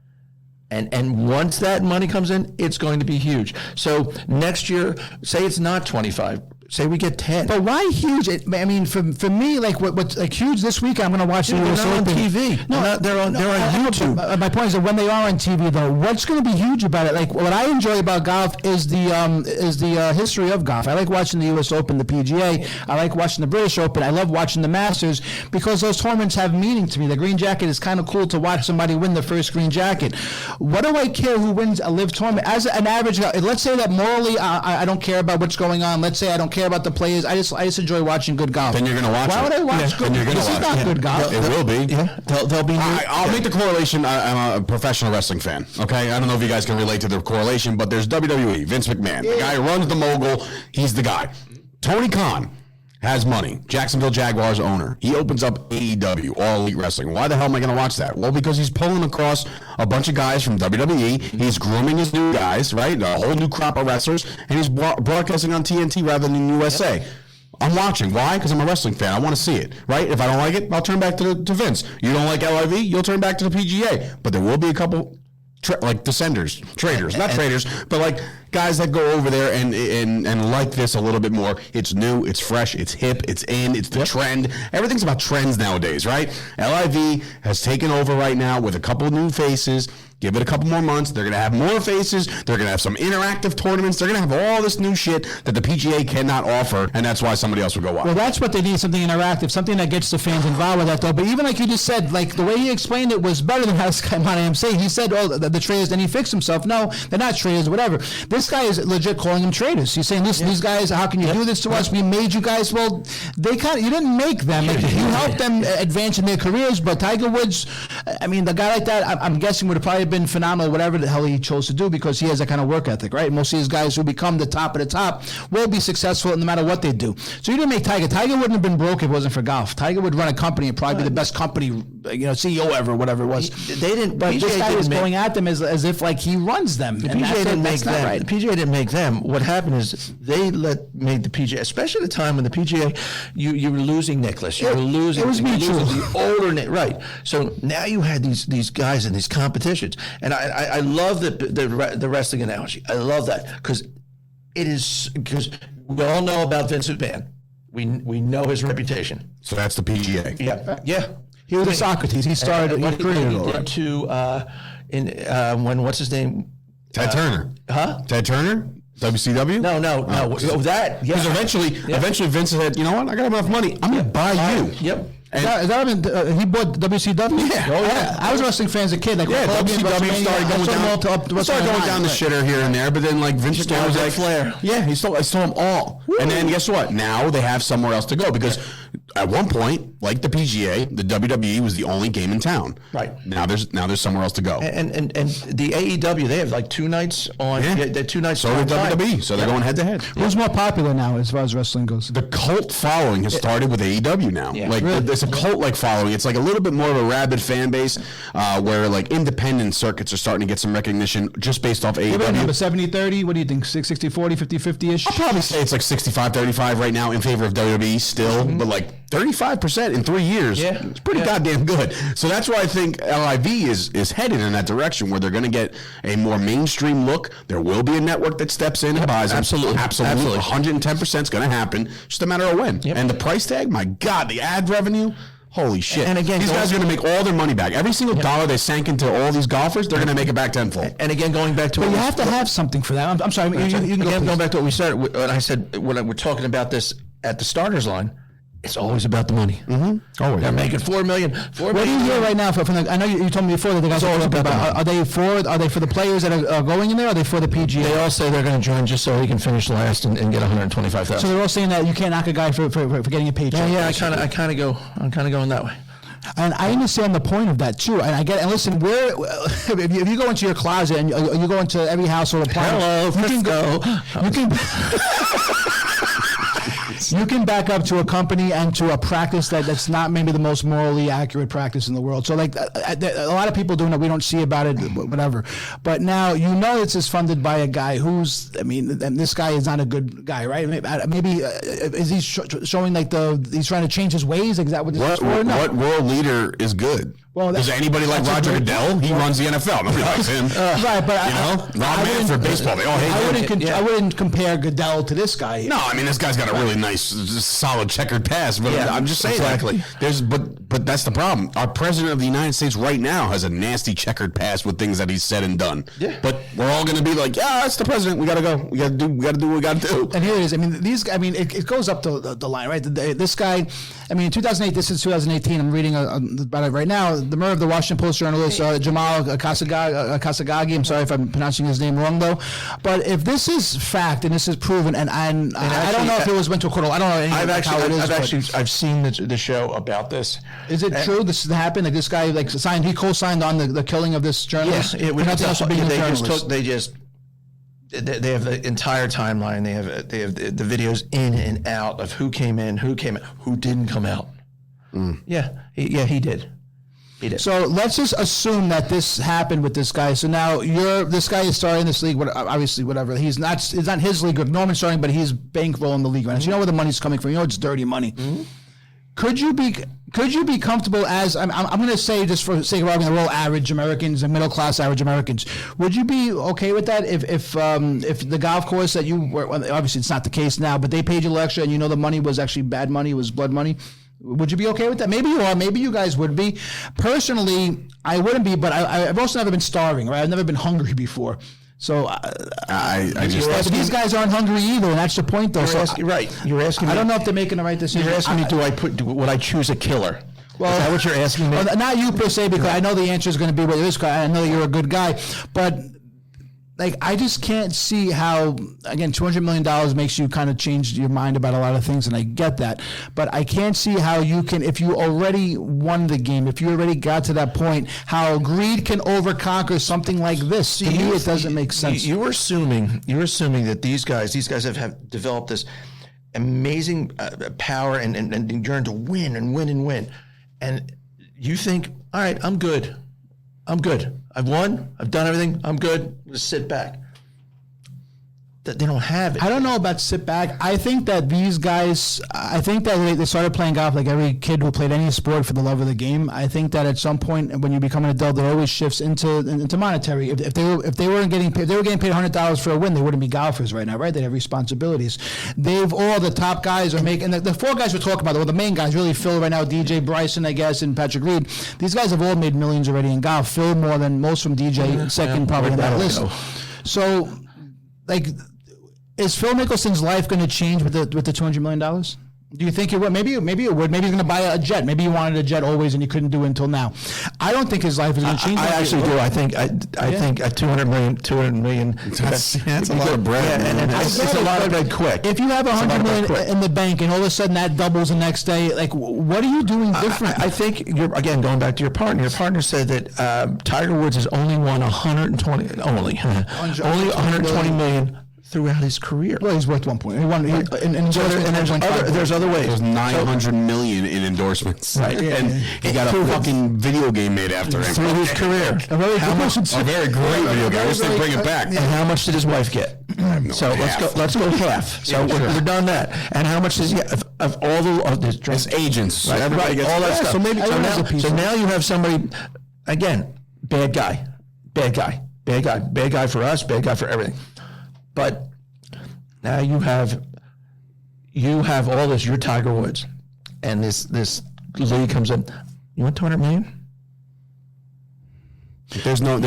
And once that money comes in, it's going to be huge. So next year, say it's not 25. Say we get 10. But why huge? I mean, for me, like what's like huge this week, I'm going to watch the US Open. On TV. No, they're on YouTube. My point is that when they are on TV, though, what's going to be huge about it? Like what I enjoy about golf is the history of golf. I like watching the US Open, the PGA. I like watching the British Open. I love watching the Masters because those tournaments have meaning to me. The green jacket is kind of cool to watch somebody win the first green jacket. What do I care who wins a LIV tournament? As an average, let's say that morally, I don't care about what's going on. Let's say I don't care about the players. I just enjoy watching good golf. Then you're going to watch Why would I watch good golf? This is not good golf. It will be. Yeah. They'll be. I'll make the correlation. I'm a professional wrestling fan. Okay, I don't know if you guys can relate to the correlation, but there's WWE, Vince McMahon, the guy who runs the mogul. He's the guy. Tony Khan has money. Jacksonville Jaguars owner. He opens up AEW, All Elite Wrestling. Why the hell am I going to watch that? Well, because he's pulling across a bunch of guys from WWE. He's grooming his new guys, right? A whole new crop of wrestlers, and he's broadcasting on TNT rather than USA. Yep. I'm watching. Why? Because I'm a wrestling fan. I want to see it, right? If I don't like it, I'll turn back to Vince. You don't like LIV, you'll turn back to the PGA. But there will be a couple traders, but like guys that go over there and like this a little bit more. It's new, it's fresh, it's hip, it's in, it's the trend. Everything's about trends nowadays, right? LIV has taken over right now with a couple of new faces. Give it a couple more months. They're going to have more faces. They're going to have some interactive tournaments. They're going to have all this new shit that the PGA cannot offer, and that's why somebody else would go watch. Well, that's what they need, something interactive, something that gets the fans involved with that, though. But even like you just said, like the way he explained it was better than how this guy Monahan saying. He said, "Oh, the traders," and he fixed himself. No, they're not traders, whatever. This guy is legit calling them traders. He's saying, "Listen, these guys, how can you do this to us? We made you guys." Well, you didn't make them. You helped them advance in their careers. But Tiger Woods, I mean, the guy like that, I'm guessing would have probably been phenomenal, whatever the hell he chose to do, because he has that kind of work ethic, right? Most of these guys who become the top of the top will be successful no matter what they do. So you didn't make Tiger. Tiger wouldn't have been broke if it wasn't for golf. Tiger would run a company and probably be the best company, CEO ever, whatever it was. They didn't. But PGA this guy was didn't going at them as if like he runs them. The And PGA didn't make them. right. The PGA didn't make them. What happened is they made the PGA, especially at the time when the PGA, you were losing Nicklaus, you were losing. It was mutual. The older, right? So now you had these guys in these competitions, and I love the wrestling analogy. I love that because we all know about Vince McMahon. We know his reputation. So that's the PGA. Yeah. He was a Socrates. He started. He created it all. When what's his name? Ted Turner. Huh? Ted Turner? WCW? No. Oh, that. Yeah. Because eventually Vince said, you know what? I got enough money. I'm going to buy you. Yep. And he bought WCW? Yeah. Oh, yeah. I was a wrestling fan as a kid. Like, WCW started going down the shitter here and there, but then like Vince McMahon was like, Flair. Yeah, he stole them all. Woo. And then guess what? Now they have somewhere else to go because at one point, like the PGA, the WWE was the only game in town. Right. Now there's somewhere else to go. And the AEW, they have like 2 nights on. Yeah. They're 2 nights. So did WWE. So they're going head to head. Who's more popular now as far as wrestling goes? The cult following has started with AEW now. Yeah. Like it's a cult-like following. It's like a little bit more of a rabid fan base, where like independent circuits are starting to get some recognition just based off AEW. What about 70-30? What do you think? 60-40, 50-50-ish? I'll probably say it's like 65-35 right now in favor of WWE still, but like 35% in 3 years. Yeah. It's pretty goddamn good. So that's why I think LIV is headed in that direction where they're going to get a more mainstream look. There will be a network that steps in and buys them. Absolutely. 110% is going to happen. Just a matter of when. Yep. And the price tag, my God, the ad revenue. Holy shit. And again, these guys are going to make all their money back. Every single dollar they sank into all these golfers, they're going to make it back tenfold. And again, going back to But you have to have something for that. I'm sorry. You can go, going back to what we started, when I said, when we're talking about this at the starters line, it's always about the money. Mm-hmm. Always. They're making $4 million. What do you hear right now from the? I know you told me before that the guys are about. Are they for the players that are going in there? Or are they for the PGA? They all say they're going to join just so he can finish last and get $125,000. So they're all saying that you can't knock a guy for getting a paycheck. Yeah. I'm kind of going that way. And I understand the point of that too. And I get. And listen, if you go into your closet and you go into every household appliance, you can you can back up to a company and to a practice that's not maybe the most morally accurate practice in the world. So like a lot of people doing it, we don't see about it, whatever. But now this is funded by a guy and this guy is not a good guy, right? Maybe is he showing like he's trying to change his ways? Is that what this is for? No. What world leader is good? Well, does anybody like Roger Goodell? He runs the NFL. Nobody likes him. Right, but Rob Manfred for baseball. They all hate him. I wouldn't compare Goodell to this guy. No, I mean this guy's got a really nice, solid checkered pass. But I'm just saying, exactly. But that's the problem. Our president of the United States right now has a nasty checkered past with things that he's said and done. Yeah. But we're all going to be like, yeah, that's the president. We got to go. We got to do what we got to do. And here it is. I mean, it goes up the line, right? This guy. I mean, in 2008. This is 2018. I'm reading about it right now. The murder of the Washington Post journalist Jamal Khashoggi. I'm sorry if I'm pronouncing his name wrong, though. But if this is fact and this is proven, and I don't know if it went to a court. I don't know I've seen the show about this. Is it true this happened? Like this guy he co-signed on the killing of this journalist? Yes, they have the entire timeline. They have the videos in and out of who came in, who didn't come out. Yeah, he did. So let's just assume that this happened with this guy. So now this guy is starting this league. Obviously, whatever. It's not his league. Norman's starting, but he's bankrolling the league right now. So you know where the money's coming from. You know it's dirty money. Mm-hmm. Could you be comfortable as I'm going to say, just for the sake of argument, we're all average Americans and middle class average Americans? Would you be okay with that if the golf course that you were, obviously it's not the case now, but they paid you extra and the money was actually bad money, was blood money? Would you be okay with that? Maybe you are. Maybe you guys would be. Personally, I wouldn't be, but I've also never been starving, right? I've never been hungry before. So I just these guys aren't hungry either, and that's the point, though. You're asking me. I don't know if they're making the right decision. You're asking me, would I choose a killer? Well, is that what you're asking me? Well, not you per se, because I know the answer is going to be with this guy. I know you're a good guy, but like I just can't see how. Again, $200 million makes you kind of change your mind about a lot of things, and I get that. But I can't see how you can, if you already won the game, if you already got to that point, how greed can overconquer something like this. To me, it doesn't make sense. You're assuming that these guys have developed this amazing power and endurance to win and win and win. And you think, all right, I'm good. I've won. I've done everything. I'm good. Just sit back. They don't have it. I don't know about sit back. I think that these guys, they started playing golf like every kid who played any sport for the love of the game. I think that at some point when you become an adult, it always shifts into monetary. If they were getting paid $100 for a win, they wouldn't be golfers right now, right? They have responsibilities. All the top guys are making, and the four guys we're talking about, the main guys, really Phil right now, DJ Bryson, I guess, and Patrick Reed. These guys have all made millions already in golf. Phil more than most from DJ, second probably on that list. So, like, is Phil Mickelson's life going to change with the $200 million? Do you think it would? Maybe it would. Maybe he's going to buy a jet. Maybe he wanted a jet always and he couldn't do it until now. I don't think his life is going to change. I actually do. I think a $200 million. That's a lot of bread. Yeah, and it's a lot of bread quick. If you have $100 million in the bank and all of a sudden that doubles the next day, like what are you doing different? I think again going back to your partner. Your partner said that Tiger Woods has only won 120 million. Throughout his career. Well, he's worth 1 point. He won. There's other ways. There's $900 million in endorsements, right? And he got a fucking video game made after him through his career. A very great video game. I wish they'd bring it back. And how much did his wife get? So let's go half. So we're done that. And how much does he have of all his agents? Right, everybody gets all that stuff. So now you have somebody again, bad guy for us, bad guy for everything. But now you have all this. You're Tiger Woods, and this league comes in. You want $200 million? There's no.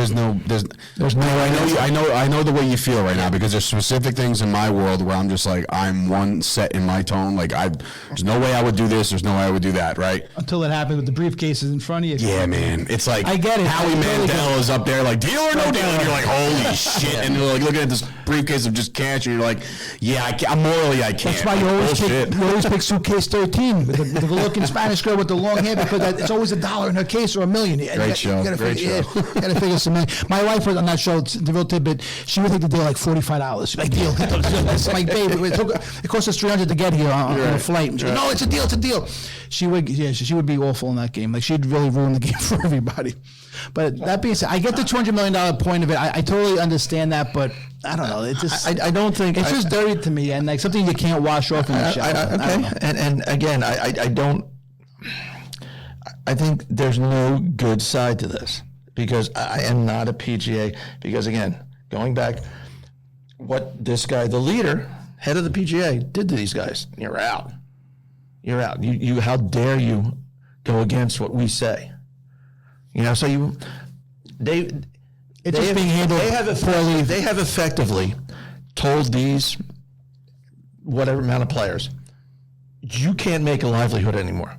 I know the way you feel right now because there's specific things in my world where I'm just like I'm one set in my tone. Like there's no way I would do this. There's no way I would do that. Right? Until it happened with the briefcases in front of you. Yeah, man. It's like I get it. Howie Mandel is up there like deal or no deal, and you're like holy shit, and you're like looking at this briefcase of just cash, and you're like, yeah, I can't. I can't. That's why you always pick suitcase 13 with the looking Spanish girl with the long hair because it's always $1 in her case or $1 million. Great show. Great show. Got to figure some money. My wife was on that show, the real tidbit. She would think the deal like $45. She's like, deal. It's like, babe, it cost us $300 to get here on a flight. She's like, no, it's a deal. It's a deal. She would be awful in that game. Like she'd really ruin the game for everybody. But that being said, I get the $200 million point of it. I totally understand that, but I don't know. It just I don't think it's just dirty to me and like something you can't wash off in the shower. Okay, and again, I don't. I think there's no good side to this. Because I am not a PGA. Because again, going back, what this guy, the leader, head of the PGA, did to these guys, you're out. You're out. You how dare you go against what we say? You know, so they have effectively told these whatever amount of players, you can't make a livelihood anymore.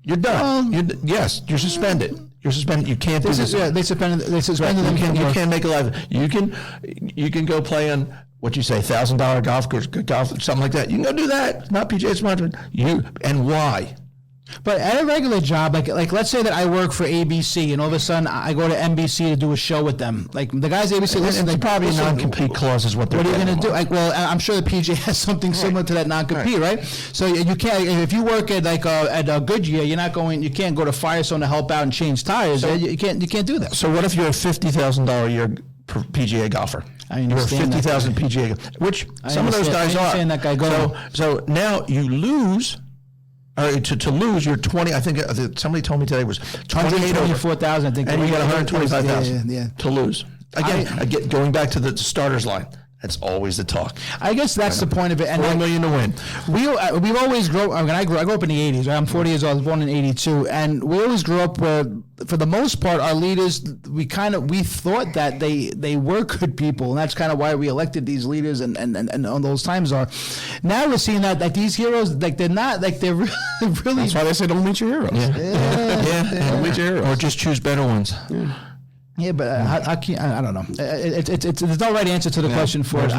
You're done. You're suspended. You're suspended. You can't do this. Yeah, they suspended them. You can't make a livelihood. You can go play on what you say, $1,000 golf, something like that. You can go do that. It's not PGA sponsored. And why? But at a regular job, like let's say that I work for ABC, and all of a sudden I go to NBC to do a show with them. Like the guys at ABC, listen, they probably non-compete clauses. What are you going to do? Like, well, I'm sure the PGA has something similar to that non-compete, right? So you can't. If you work at a Goodyear, You can't go to Firestone to help out and change tires. So, you can't do that. So what if you're a $50,000 a year PGA golfer? I understand. You're a $50,000 PGA, which some of those guys are. That guy go. So now you lose. To lose your 20, I think somebody told me today was 24,000. I think, and you got 125,000 yeah. to lose. Again, going back to the starters line, That's always the talk. I guess that's the point of it. And $4 million to win. We've always grown. I mean, I grew up in the '80s. Right? I'm 40 years old. I was born in '82, and we always grew up where, for the most part, our leaders, we thought that they were good people, and that's kind of why we elected these leaders. And on those times are. Now we're seeing that these heroes, they're not they're really. That's why they say don't meet your heroes. Yeah. Don't meet your heroes, or just choose better ones. Yeah, but I don't know. There's no right answer to the question for it.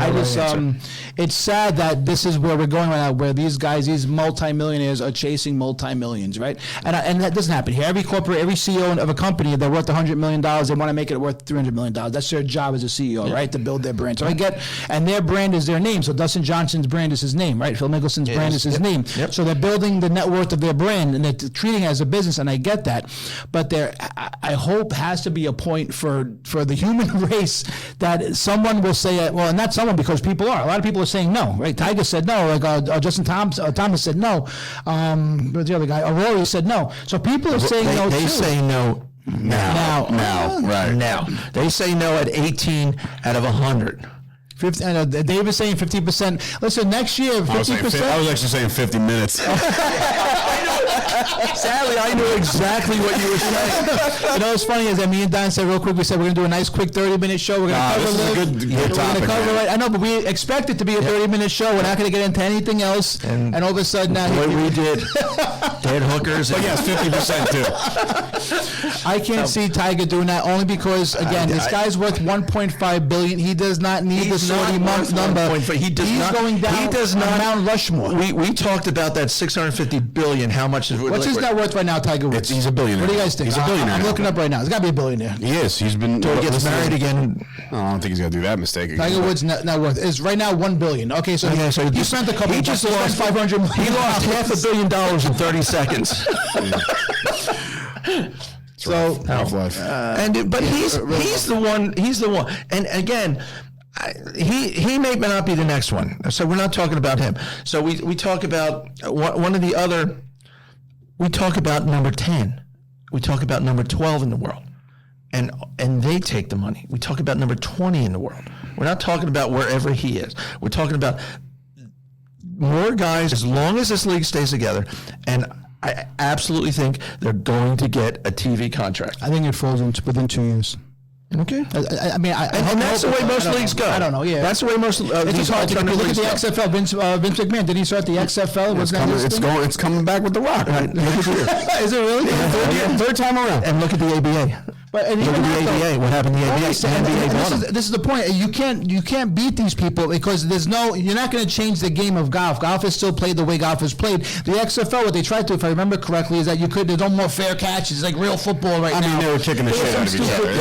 It's sad that this is where we're going right now, where these guys, these multimillionaires, are chasing multi-millions, right? And that doesn't happen here. Every CEO of a company, they're worth $100 million. They want to make it worth $300 million. That's their job as a CEO, right? To build their brand. So and their brand is their name. So Dustin Johnson's brand is his name, right? Phil Mickelson's brand is his name. Yep. So they're building the net worth of their brand, and they're treating it as a business, and I get that. But I hope has to be a point for the human race that someone will say, and not someone, because people are. A lot of people are saying no, right? Tiger said no, like Justin Thomas said no. But the other guy, Rory, said no. So people are saying no. They say no now. Right now. They say no at 18 out of 100. Dave is saying 50%. Listen, next year, 50%. I was actually saying 50 minutes. Sadly, I knew exactly what you were saying. You know what's funny is that me and Don said real quick, we said we're going to do a nice quick 30-minute show. We're going to cover good topic. I know, but we expect it to be a 30-minute show. We're not going to get into anything else. And all of a sudden now... we did. Dead hookers. But yes, 50% too. I can't see Tiger doing that only because, again, this guy's worth $1.5 billion. He does not need the Saudi number. He's going down on Mount Rushmore. We talked about that $650 billion. How much is What's his net worth right now, Tiger Woods? He's a billionaire. What do you guys think? He's a billionaire. I'm looking up right now. He's got to be a billionaire. He is. He's been. Until he gets married again. I don't think he's going to do that mistake again. Tiger Woods' net worth is right now $1 billion. Okay, so he spent a couple. He just lost $500 million. He lost $500 million in 30 seconds. So tough life. But he's the one. He's the one. And again, he may not be the next one. So we're not talking about him. So we talk about one of the other. We talk about number 10. We talk about number 12 in the world. And they take the money. We talk about number 20 in the world. We're not talking about wherever he is. We're talking about more guys, as long as this league stays together. And I absolutely think they're going to get a TV contract. I think it falls within 2 years. Okay. I mean, and that's the way most leagues go. I don't know. Yeah, that's the way most. It's just hard to look at the XFL. Vince McMahon, did he start the XFL? It's coming back with The Rock. Right? Is it really? Third time around. And look at the ABA. But look at the ABA. What happened to the ABA? This is the point. You can't beat these people because you're not going to change the game of golf. Golf is still played the way golf is played. The XFL, what they tried to, if I remember correctly, is that there's no more fair catches. It's like real football now. I mean, they were kicking the shit out of each other.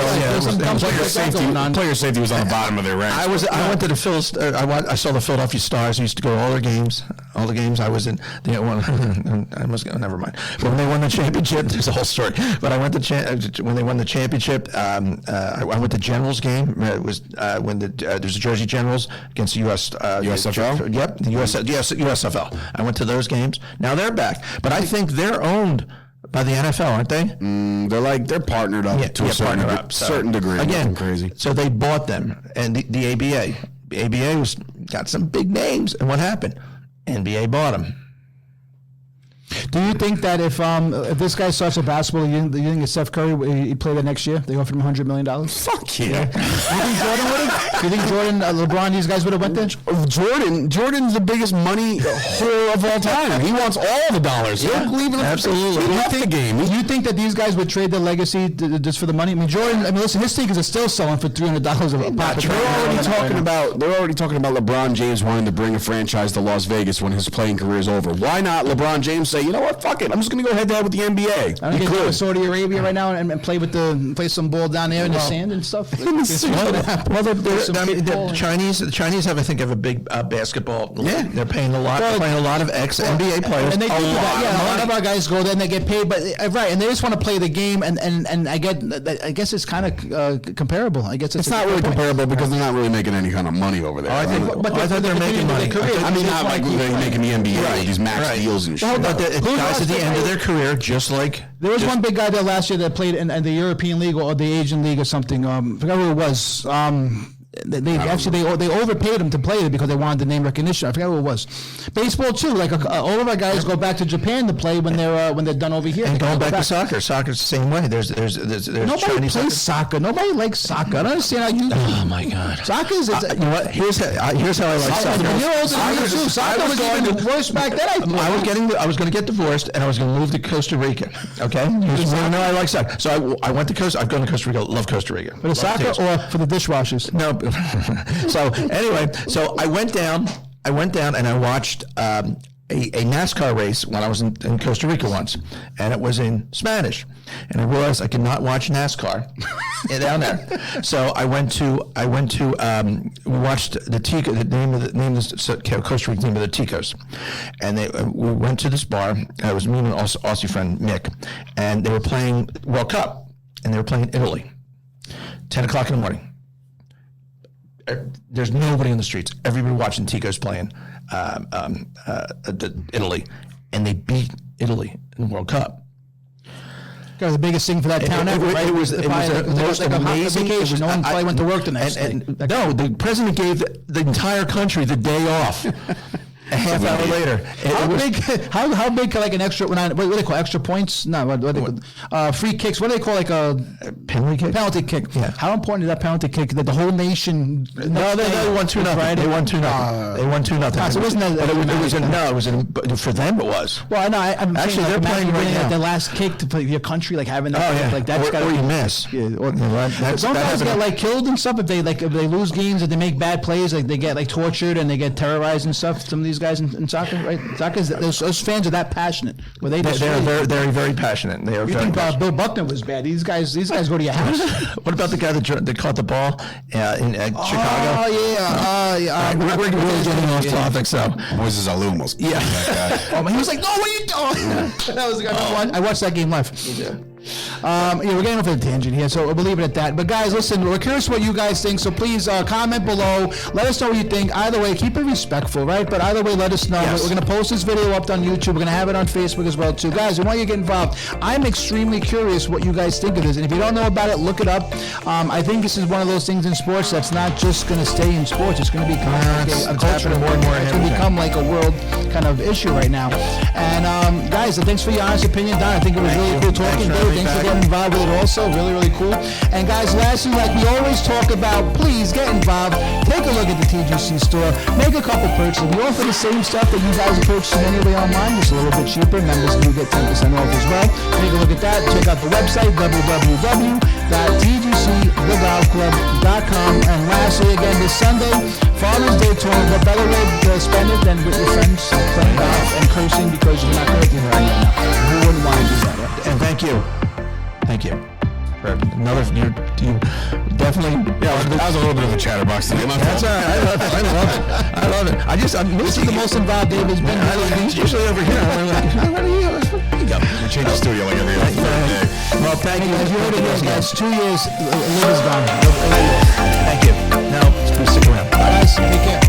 Player safety was on the bottom of their ranks. I went to the I saw the Philadelphia Stars. I used to go to all their games. All the games I was in. I must go. Never mind. But when they won the championship, there's a whole story. But I went to when they won the championship. I went to Generals game. It was when there's the Jersey Generals against the USFL. Yep, the USFL. I went to those games. Now they're back, but I think they're owned by the NFL, aren't they? They're partnered up to a certain degree. Again, crazy. So they bought them, and the ABA. The ABA got some big names, and what happened? NBA bought them. Do you think that if this guy starts a basketball, you think if Steph Curry he'd play that next year? They offered him $100 million. Fuck yeah! Do you think Jordan would have? Do you think Jordan, LeBron, these guys would have went there? Jordan's the biggest money whore of all time. He wants all the dollars. Yeah, absolutely. You think that these guys would trade their legacy just for the money? I mean, Jordan. I mean, listen, his sneakers are still selling for $300 a pop. They're already talking about LeBron James wanting to bring a franchise to Las Vegas when his playing career is over. Why not LeBron James say, you know what, fuck it, I'm just going to go head-to-head with the NBA. I'm going to go to Saudi Arabia right now and play some ball down there in the sand and stuff. The Chinese have a big basketball league. Yeah. They're paying a lot. They're playing a lot of ex-NBA players. And they do that. A lot of our guys go there and they get paid, but right, and they just want to play the game. And I guess it's kind of comparable. I guess it's not really comparable because they're not really making any kind of money over there. I thought they were making money. I mean, not like they're making the NBA with these max deals and shit. But guys at the end of their career, just like there was one big guy there last year that played in the European League or the Asian League or something. I forgot who it was. they overpaid him to play it because they wanted the name recognition. I forget what it was. Baseball too. Like all of our guys go back to Japan to play when they're done over here. And going back to soccer, soccer's the same way. There's nobody Chinese plays soccer. Nobody likes soccer. I don't understand how you. Oh my God! Soccer is. You know what? Here's how I like soccer. You're older than me too. Soccer was even worse back then. I was going to get divorced, and I was going to move to Costa Rica. Okay, you just want to know I like soccer. So I went to Costa. I've gone to Costa Rica. Love Costa Rica. For the soccer or for the dishwashers? No. So anyway, I went down and I watched a NASCAR race when I was in Costa Rica once, and it was in Spanish, and I realized I could not watch NASCAR down there. So we watched the name of the Costa Rica team of the Ticos, and we went to this bar. It was me and an Aussie friend Nick, and they were playing World Cup, and they were playing Italy. 10 o'clock in the morning. There's nobody in the streets. Everybody watching Ticos playing Italy, and they beat Italy in the World Cup. That was the biggest thing for that town ever, right? It was the most amazing. Vacation. No one probably went to work the next day. No, the president gave the entire country the day off. A half hour later. How big can like an extra? What do they call extra points? No, what do they call? Free kicks. What do they call like a penalty kick? Penalty kick. Yeah. How important is that penalty kick that the whole nation? No, they won 2-0. Right? They won 2-0. They won 2-0. So wasn't that? It was for them. It was. Well, no, I'm actually saying, they're playing right now. The last kick to play your country, like having that. Oh yeah. Like that's or you miss. Yeah. Don't guys get like killed and stuff if they lose games, if they make bad plays, like they get like tortured and they get terrorized and stuff. Some of these guys in soccer. Right? Those fans are that passionate. They're very, very passionate. They are. You think Bill Buckner was bad? These guys go to your house. What about the guy that caught the ball in Chicago? Oh yeah. We're really getting off topic. So Moises Alou almost. Yeah. He was like, "No, what are you doing?" That was the guy. I watched that game live. We're getting off a tangent here, so we'll leave it at that. But guys, listen, we're curious what you guys think, so please comment below. Let us know what you think. Either way, keep it respectful, right? But either way, let us know. Yes. We're going to post this video up on YouTube. We're going to have it on Facebook as well, too. Guys, we want you to get involved. I'm extremely curious what you guys think of this, and if you don't know about it, look it up. I think this is one of those things in sports that's not just going to stay in sports. It's going to become a culture. More and more. It's going to become like a world kind of issue right now. And guys, thanks for your honest opinion, Don. I think it was really cool talking to you. Thanks for getting involved with it also. Really, really cool. And guys, lastly, like we always talk about, please get involved. Take a look at the TGC store. Make a couple purchases. We offer the same stuff that you guys are purchasing anyway online. It's a little bit cheaper. Members do get 10% off as well. Take a look at that. Check out the website, www.tgcthegolfclub.com. And lastly, again, this Sunday, Father's Day tour. What better way to spend it than with your friends playing golf and cursing because you're not correcting her right now. Who wouldn't want to do that, right? And thank you. For another, you definitely. Yeah, that was a little bit of a chatterbox today. That's all right. I love it. This is the most involved David's been. He's usually over here. What are you? We change the studio like every other day. Well, thank you. As you heard it here, guys, 2 years, Liv is gone. Thank you. Now, stick around. Guys, take care.